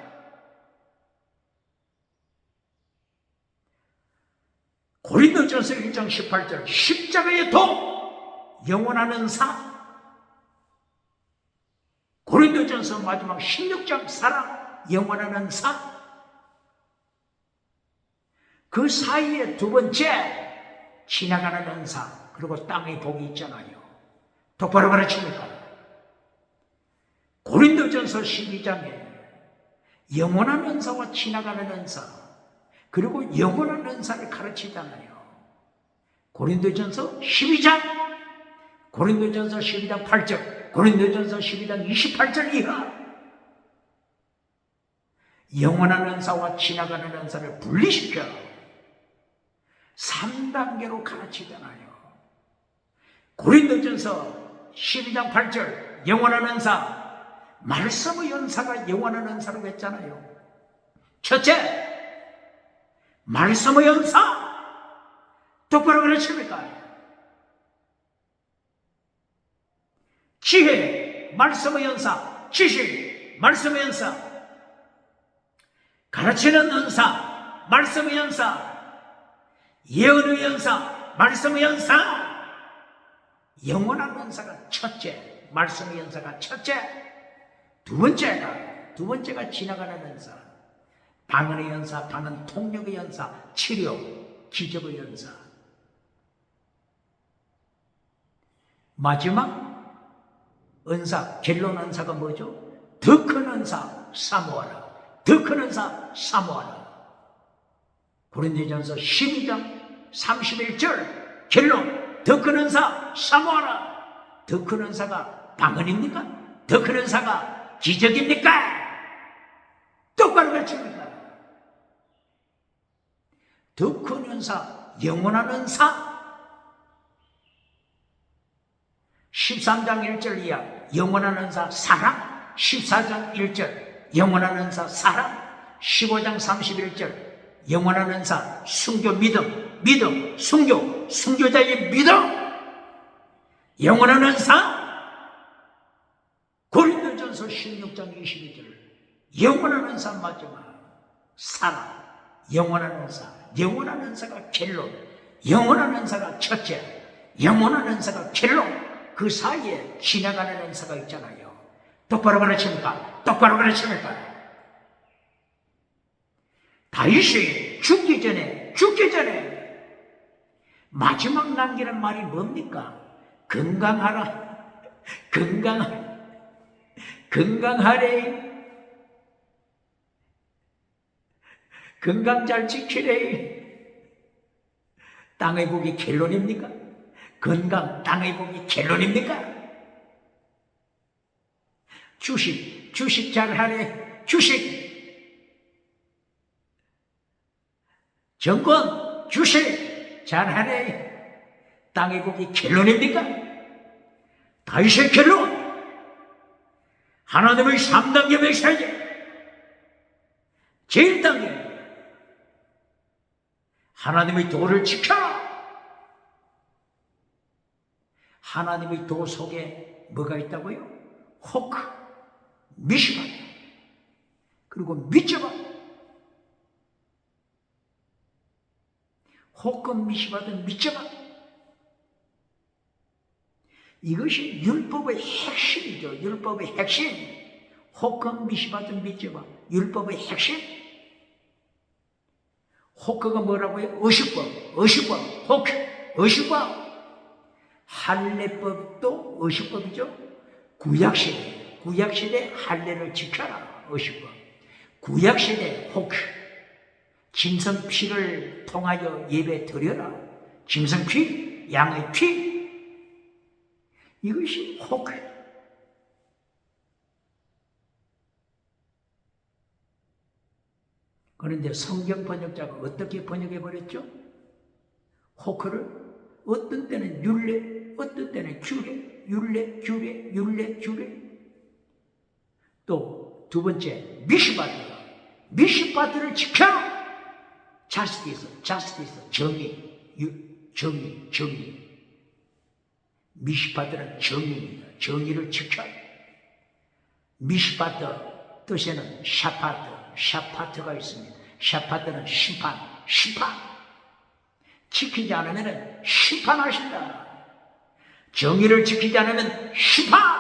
고린도전서 1장 18절, 십자가의 도, 영원한 은사. 고린도전서 마지막 16장 사랑, 영원한 은사. 그 사이에 두 번째, 지나가는 은사, 그리고 땅의 복이 있잖아요. 똑바로 가르칩니까? 고린도전서 12장에 영원한 은사와 지나가는 은사, 그리고 영원한 은사를 가르치잖아요. 고린도전서 12장 8절, 고린도전서 12장 28절 이하, 영원한 은사와 지나가는 은사를 분리시켜 3단계로 가르치잖아요. 고린도전서 12장 8절, 영원한 은사, 말씀의 은사가 영원한 은사라고 했잖아요. 첫째, 말씀의 은사. 똑바로 가르칩니까? 지혜, 말씀의 은사. 지식, 말씀의 은사. 가르치는 은사, 말씀의 은사. 예언의 은사, 말씀의 은사. 영원한 은사가 첫째, 말씀의 은사가 첫째. 두 번째가 지나가는 은사, 방언의 은사, 방언 통역의 은사, 치료, 기적의 은사. 마지막 은사, 결론 은사가 뭐죠? 더 큰 은사 사모하라. 더 큰 은사 사모하라. 고린도전서 12장 31절 결론, 더 큰 은사 사모하라. 더 큰 은사가 방언입니까? 더 큰 은사가 기적입니까? 똑바로 가르칩니까? 더 큰 은사, 영원한 은사. 13장 1절 이하 영원한 은사 사랑, 14장 1절 영원한 은사 사랑, 15장 31절 영원한 은사 순교, 믿음, 순교, 순교자의 믿음. 영원한 은사. 고린도전서 16장 22절 영원한 은사 마지막 사랑, 영원한 은사. 영원한 은사가 결론, 영원한 은사가 첫째, 영원한 은사가 결론. 그 사이에 지나가는 은사가 있잖아요. 똑바로 가르칩니까? 똑바로 가르칩니까? 다윗이 죽기 전에 마지막 남기는 말이 뭡니까? 건강하라, 건강하래, 건강 잘 지키래. 땅의 복이 결론입니까? 건강 땅의 복이 결론입니까? 주식 잘하래. 주식, 정권 주식 잘하래. 땅의 복이 결론입니까? 다윗의 결론. 하나님의 3단계 메시지. 제일 단계, 하나님의 도를 지켜라. 하나님의 도 속에 뭐가 있다고요? 호크, 미시바, 그리고 미츠바. 호크, 미시바든 미츠바. 이것이 율법의 핵심이죠. 율법의 핵심. 호크, 미시바든 미츠바. 율법의 핵심. 호크가 뭐라고요? 의식법, 호크, 의식법. 할례법도 의식법이죠. 구약시대 할례를 지켜라. 의식법. 구약시대 호크, 짐승피를 통하여 예배 드려라. 짐승피, 양의 피. 이것이 호크. 그런데 성경 번역자가 어떻게 번역해 버렸죠? 호크를 어떤 때는 율례, 어떤 때는 규례, 율례. 또 두 번째, 미시바드를 지켜라. 자스티스, 정의. 미시바드는 정의입니다. 정의를 지켜라. 미시바드 뜻에는 샤파트가 있습니다. 샤파트는 심판. 지키지 않으면 심판하신다. 정의를 지키지 않으면 심판.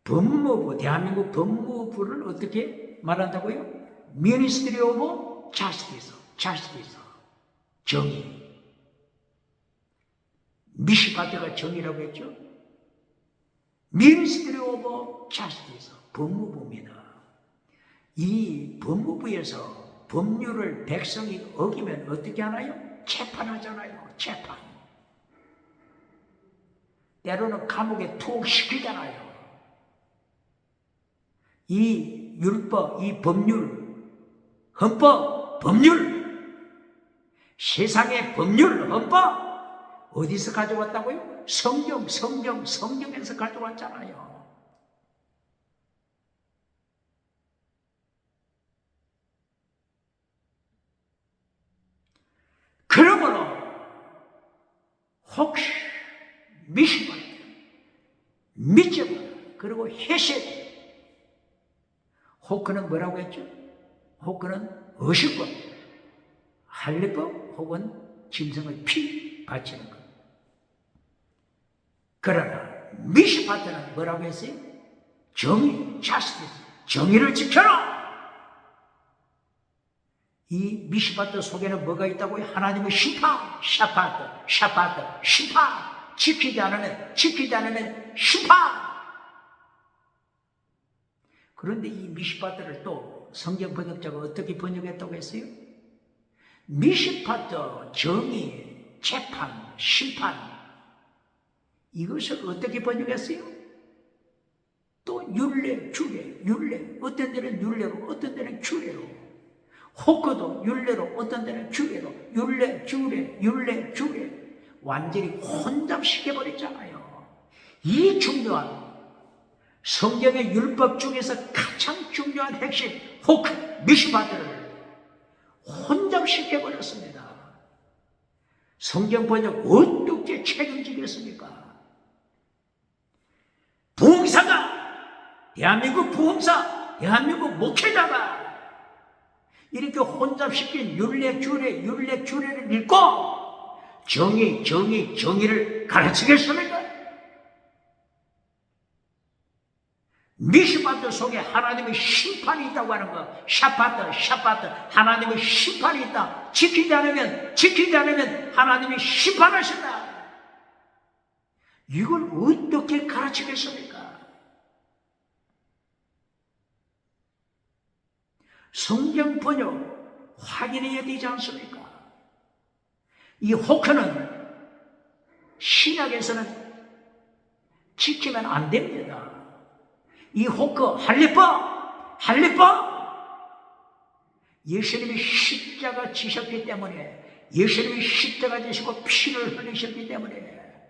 법무부, 대한민국 법무부를 어떻게 말한다고요? Ministry of Justice, 정의. 미시바드가 정의라고 했죠? Ministry of Justice, 법무부입니다. 이 법무부에서 법률을 백성이 어기면 어떻게 하나요? 재판하잖아요. 재판. 때로는 감옥에 투옥시키잖아요. 이 율법, 이 법률, 헌법, 법률, 세상의 법률, 헌법 어디서 가져왔다고요? 성경에서 가져왔잖아요. 그러므로 혹시 미시바드, 미츠바, 그리고 헤세드. 호크는 뭐라고 했죠? 호크는 의식법, 할례법 혹은 짐승의 피 바치는 것. 그러나 미시바드는 뭐라고 했어요? 정의, 자스티스, 정의를 지켜라. 이 미시바드 속에는 뭐가 있다고요? 하나님의 심판, 샤파트, 심판. 지키지 않으면 심판. 그런데 이 미시바드를 또 성경 번역자가 어떻게 번역했다고 했어요? 미시바드, 정의, 재판, 심판. 이것을 어떻게 번역했어요? 또 율례. 어떤 데는 율례로, 어떤 데는 규례로. 호크도 율례로, 어떤 데는 규례로. 율례. 완전히 혼잡시켜버렸잖아요. 이 중요한 성경의 율법 중에서 가장 중요한 핵심, 호크, 미시바드를 혼잡시켰어요. 혼잡시켜버렸습니다. 성경 번역 어떻게 책임지겠습니까? 부흥사가, 대한민국 부흥사, 대한민국 목회자가 이렇게 혼잡시킨 율례주례를 믿고 정의를 가르치겠습니까? 미시바트 속에 하나님의 심판이 있다고 하는 거, 샤파트, 하나님의 심판이 있다. 지키지 않으면 하나님이 심판하신다. 이걸 어떻게 가르치겠습니까? 성경 번역 확인해야 되지 않습니까? 이 호크는 신약에서는 지키면 안 됩니다. 이 호크 할례법 예수님이 십자가 지셨기 때문에, 예수님이 십자가 지시고 피를 흘리셨기 때문에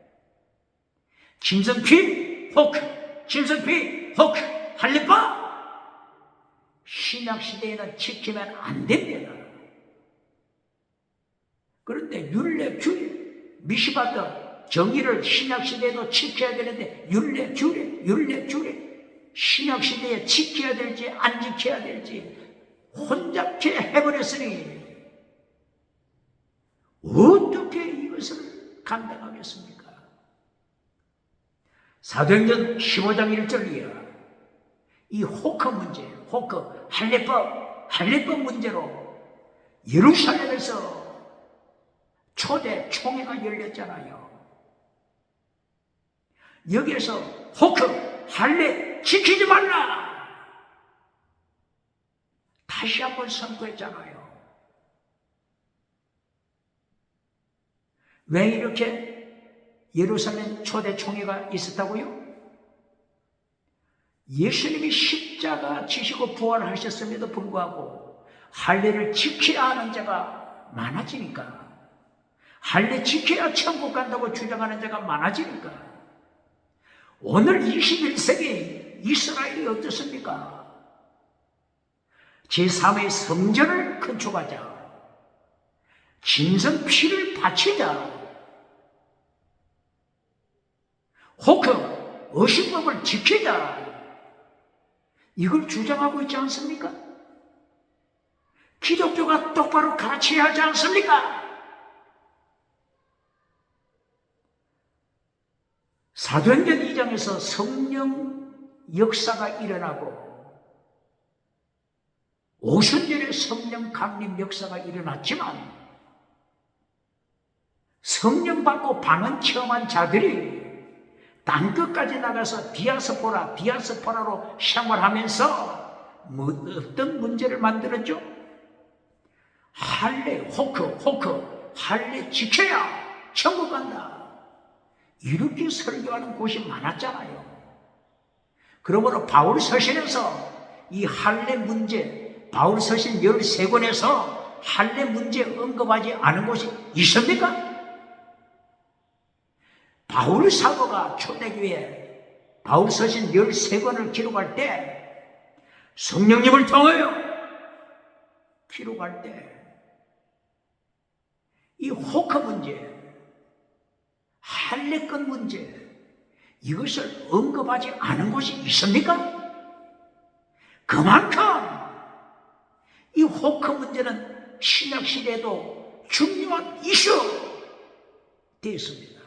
짐승피 호크 할례법 신약시대에는 지키면 안 됩니다. 그런데 율례주례 미시바트 정의를 신약시대에도 지켜야 되는데 율례주례 신약시대에 지켜야 될지 안 지켜야 될지 혼잡케 해버렸으니 어떻게 이것을 감당하겠습니까? 사도행전 15장 1절 이하 이 호크 문제, 할례법 문제로 예루살렘에서 초대 총회가 열렸잖아요. 여기에서 호크, 할례 지키지 말라! 다시 한번 선포했잖아요. 왜 이렇게 예루살렘 초대 총회가 있었다고요? 예수님이 십자가 지시고 부활하셨음에도 불구하고 할례를 지켜야 하는 자가 많아지니까, 할례 지켜야 천국 간다고 주장하는 자가 많아지니까 오늘 21세기 이스라엘이 어떻습니까? 제3의 성전을 건축하자, 짐승 피를 바치자, 호크 어신법을 지키자, 이걸 주장하고 있지 않습니까? 기독교가 똑바로 가르쳐야 하지 않습니까? 사도행전 2장에서 성령 역사가 일어나고 오순절에 성령 강림 역사가 일어났지만 성령 받고 방언 체험한 자들이 땅끝까지 나가서 디아스포라로 생활하면서 어떤 문제를 만들었죠? 할례, 호크, 할례 지켜야 천국 간다. 이렇게 설교하는 곳이 많았잖아요. 그러므로 바울 서신에서 이 할례 문제, 바울 서신 13권에서 할례 문제 언급하지 않은 곳이 있습니까? 바울 사도가 초대교회 바울 서신 13권을 기록할 때 성령님을 통하여 기록할 때 이 호크 문제, 할례권 문제, 이것을 언급하지 않은 곳이 있습니까? 그만큼 이 호크 문제는 신약시대에도 중요한 이슈 되었습니다.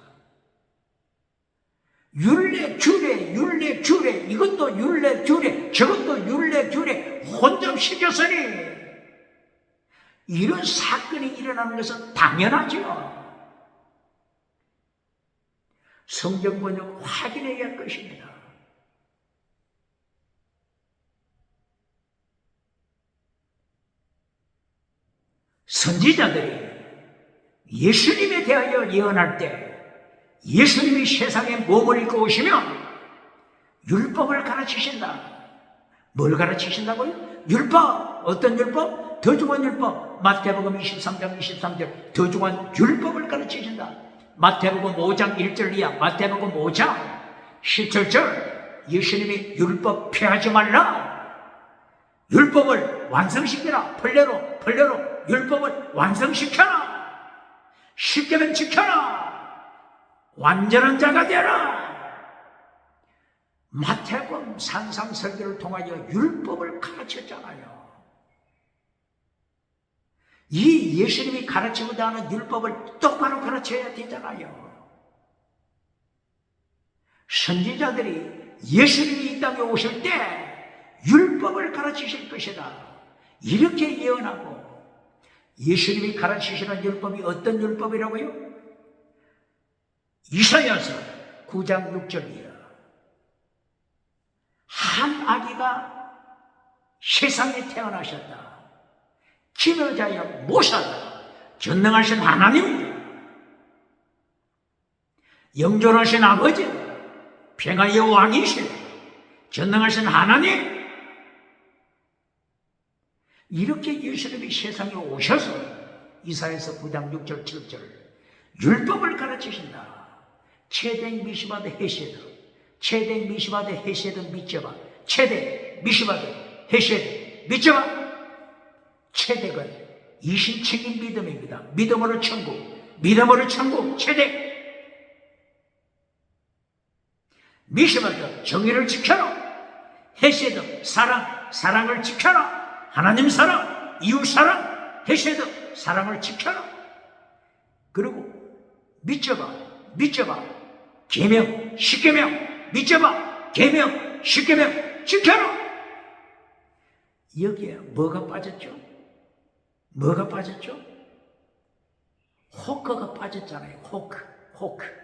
율례주례, 이것도 율례주례, 저것도 율례주례 혼잡시켰으니 이런 사건이 일어나는 것은 당연하죠. 성경 번역 확인해야 할 것입니다. 선지자들이 예수님에 대하여 예언할 때 예수님이 세상에 몸을 입고 오시면 율법을 가르치신다. 뭘 가르치신다고요? 율법. 어떤 율법? 더 중한 율법. 마태복음 23장 23절 더 중한 율법을 가르치신다. 마태복음 5장 1절 이하, 마태복음 5장 17절 예수님이 율법 폐하지 말라. 율법을 완성시키라. 벌레로 율법을 완성시켜라. 십계명 지켜라. 완전한 자가 되라. 마태복음 산상설교를 통하여 율법을 가르쳤잖아요. 이 예수님이 가르치고자 하는 율법을 똑바로 가르쳐야 되잖아요. 선지자들이 예수님이 이 땅에 오실 때 율법을 가르치실 것이다, 이렇게 예언하고, 예수님이 가르치시는 율법이 어떤 율법이라고요? 이사야서 9장 6절이야. 한 아기가 세상에 태어나셨다. 기너자여 모사다. 전능하신 하나님이다. 영존하신 아버지, 평화의 왕이시다. 전능하신 하나님. 이렇게 예수님이 세상에 오셔서 이사야서 9장 6절 7절 율법을 가르치신다. 최대 미시바드 헤세드, 최대 미시바드 헤세드 미쩌바, 최대 미시바드 헤세드 미쩌바. 최대가 이신책인 믿음입니다. 믿음으로 천국, 믿음으로 천국. 최대 미시바드 정의를 지켜라. 헤세드 사랑, 사랑을 지켜라. 하나님 사랑, 이웃 사랑. 헤세드 사랑을 지켜라. 그리고 미쩌바, 미쩌바 계명, 십계명. 미쩌바 계명, 십계명 지켜라. 여기에 뭐가 빠졌죠? 뭐가 빠졌죠? 호크가 빠졌잖아요. 호크.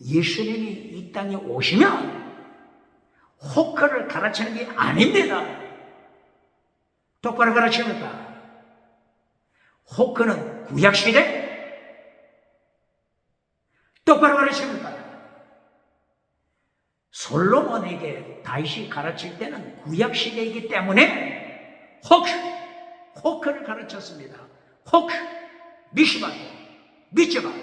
예수님이 이 땅에 오시면 호크를 가르치는 게 아닙니다. 똑바로 가르칩니까? 호크는 구약시대? 똑바로 가르칩니까? 솔로몬에게 다윗이 가르칠 때는 구약시대이기 때문에 호크를 가르쳤습니다. 호크, 미시바드, 미쩌바.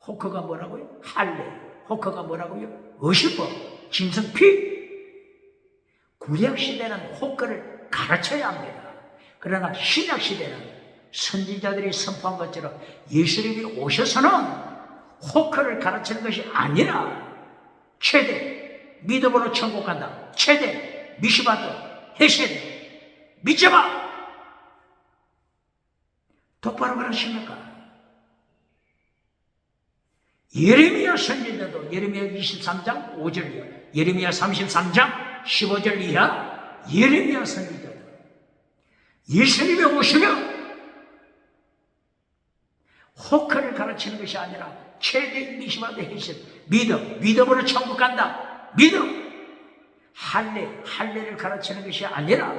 호크가 뭐라고요? 할례. 호크가 뭐라고요? 어시법, 짐승피. 구약시대는 호크를 가르쳐야 합니다. 그러나 신약시대는 선지자들이 선포한 것처럼 예수님이 오셔서는 호크를 가르치는 것이 아니라 최대 믿음으로 천국 간다. 최대 미시바드, 헤세드, 미쩌바. 똑바로 가르칩니까? 예레미야 선지자도 예레미야 23장 5절이요, 예레미야 33장 15절 이하 예레미야 선지자도 예수님이 오시면 호크를 가르치는 것이 아니라 최대 미시바드 헤세드, 믿음으로 천국 간다. 믿음. 할례를 가르치는 것이 아니라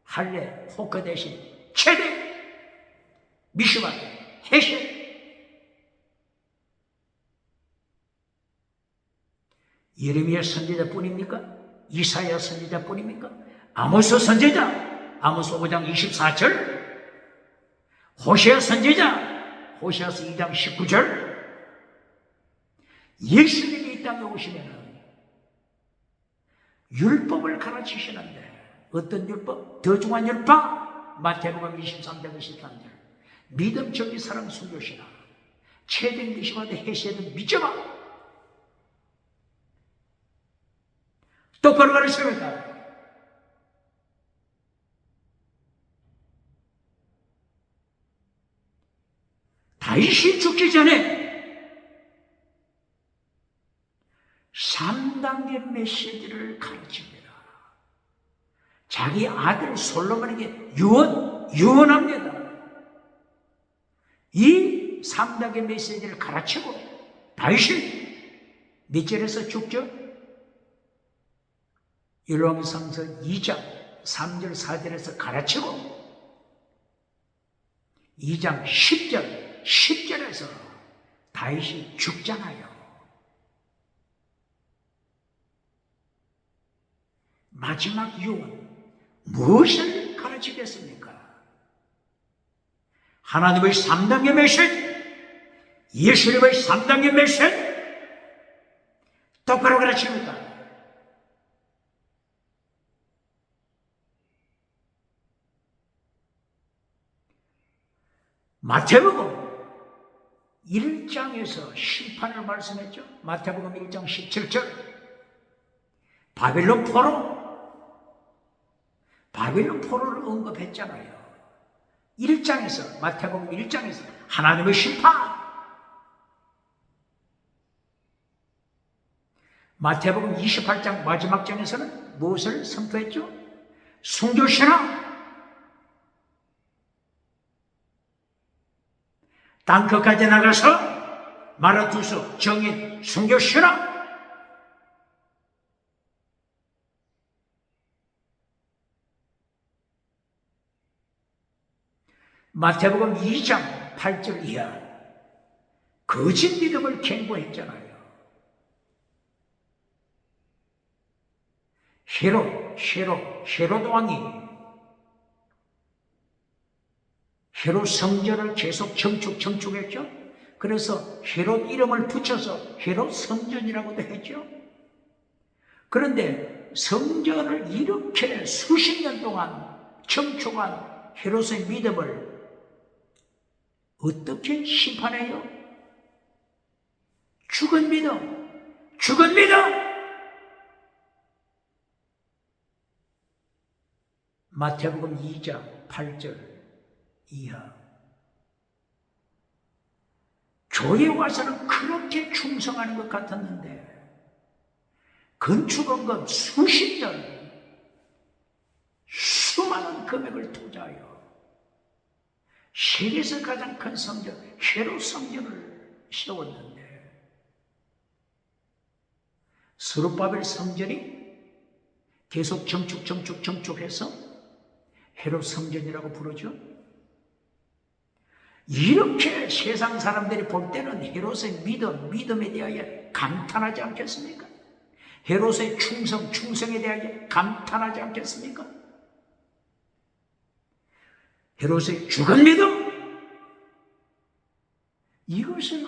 할례, 호크 대신 최대 미시바드 헤세드. 예레미야 선지자뿐입니까? 이사야 선지자뿐입니까? 아모스 선지자, 아모스 5장 24절, 호세아 선지자, 호세아서 2장 19절. 예수님이 이 땅에 오시면 율법을 가르치시는데, 어떤 율법? 더 중요한 율법. 마태복음 23장 23절. 믿음, 정의, 사랑, 순교시라. 최대 미시바드 헤세드 미쩌바. 똑바로 가르칩니까? 다윗이 죽기 전에 3단계 메시지를 가르칩니다. 자기 아들 솔로몬에게 유언합니다. 이 3단계 메시지를 가르치고 다윗이 몇 절에서 죽죠? 열왕기상서 2장 3절 4절에서 가르치고 2장 10절에서 다윗이 죽잖아요. 마지막 유언 무엇을 가르치겠습니까? 하나님의 3단계 메시지, 예수님의 3단계 메시지 똑바로 가르칩니까? 마태복음 1장에서 심판을 말씀했죠. 마태복음 1장 17절 바빌론 포로를 언급했잖아요. 1장에서 마태복음 1장에서 하나님의 심판. 마태복음 28장 마지막 장에서는 무엇을 선포했죠? 순교시라. 땅 끝까지 나가서 마라투스 정인 순교시라. 마태복음 2장 8절 이하 거짓 믿음을 경고했잖아요. 헤롯 왕이 헤롯 성전을 계속 청축했죠. 그래서 헤롯 이름을 붙여서 헤롯 성전이라고도 했죠. 그런데 성전을 이렇게 수십 년 동안 청축한 헤롯의 믿음을 어떻게 심판해요? 죽은 믿음. 마태복음 2장 8절 이하. 교회 와서는 그렇게 충성하는 것 같았는데 건축원금 수십 년 수많은 금액을 투자하여 세계에서 가장 큰 성전 헤롯 성전을 세웠는데 스룹바벨 성전이 계속 정축해서 헤롯 성전이라고 부르죠. 이렇게 세상 사람들이 볼 때는 헤롯의 믿음에 대하여 감탄하지 않겠습니까? 헤롯의 충성에 대하여 감탄하지 않겠습니까? 헤롯의 죽은 믿음, 이것을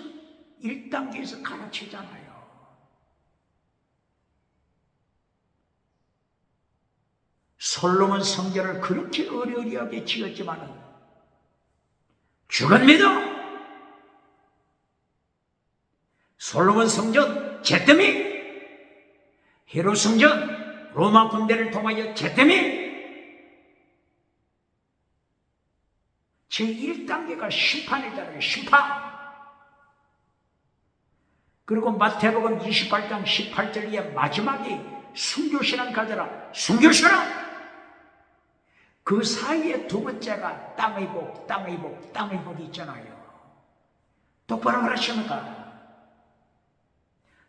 1단계에서 가르치잖아요. 솔로몬 성전을 그렇게 어리어리하게 지었지만은 죽은 믿음, 솔로몬 성전 제때미, 헤롯 성전 로마 군대를 통하여 제때미, 제1단계가 심판이잖아요. 심판. 그리고 마태복음 28장 18절의 마지막에 순교신앙 가져라. 순교신앙. 그 사이에 두 번째가 땅의 복이 있잖아요. 똑바로 그러십니까?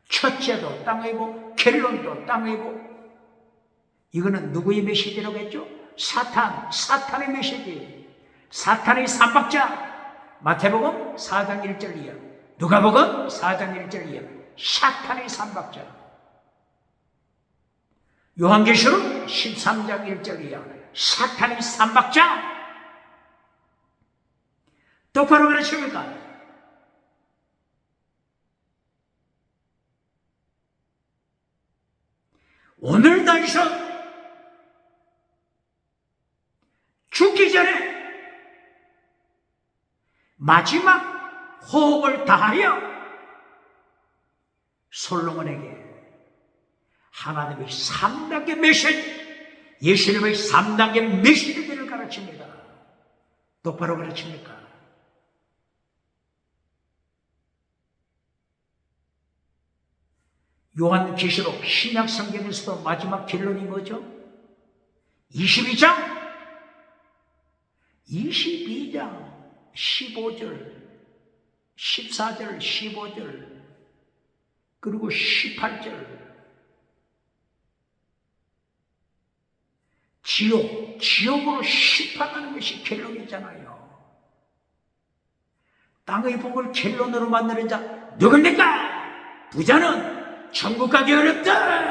첫째도 땅의 복, 결론도 땅의 복. 이거는 누구의 메시지라고 했죠? 사탄의 메시지. 사탄의 삼박자. 마태복음 4장 1절 이하, 누가복음 4장 1절 이하. 사탄의 삼박자. 요한계시록 13장 1절 이하. 사탄의 삼박자. 똑바로 그러십니까? 오늘 단서 죽기 전에 마지막 호흡을 다하여 솔로몬에게 하나님의 3단계 메시지, 예수님의 3단계 메시지들을 가르칩니다. 똑바로 가르칩니까? 요한계시록 신약 성경에서도 마지막 결론이 뭐죠? 22장 15절 14절 15절 그리고 18절 지옥으로 심판하는 것이 결론이잖아요. 땅의 복을 결론으로 만드는 자 누굽니까? 부자는 천국 가기 어렵다.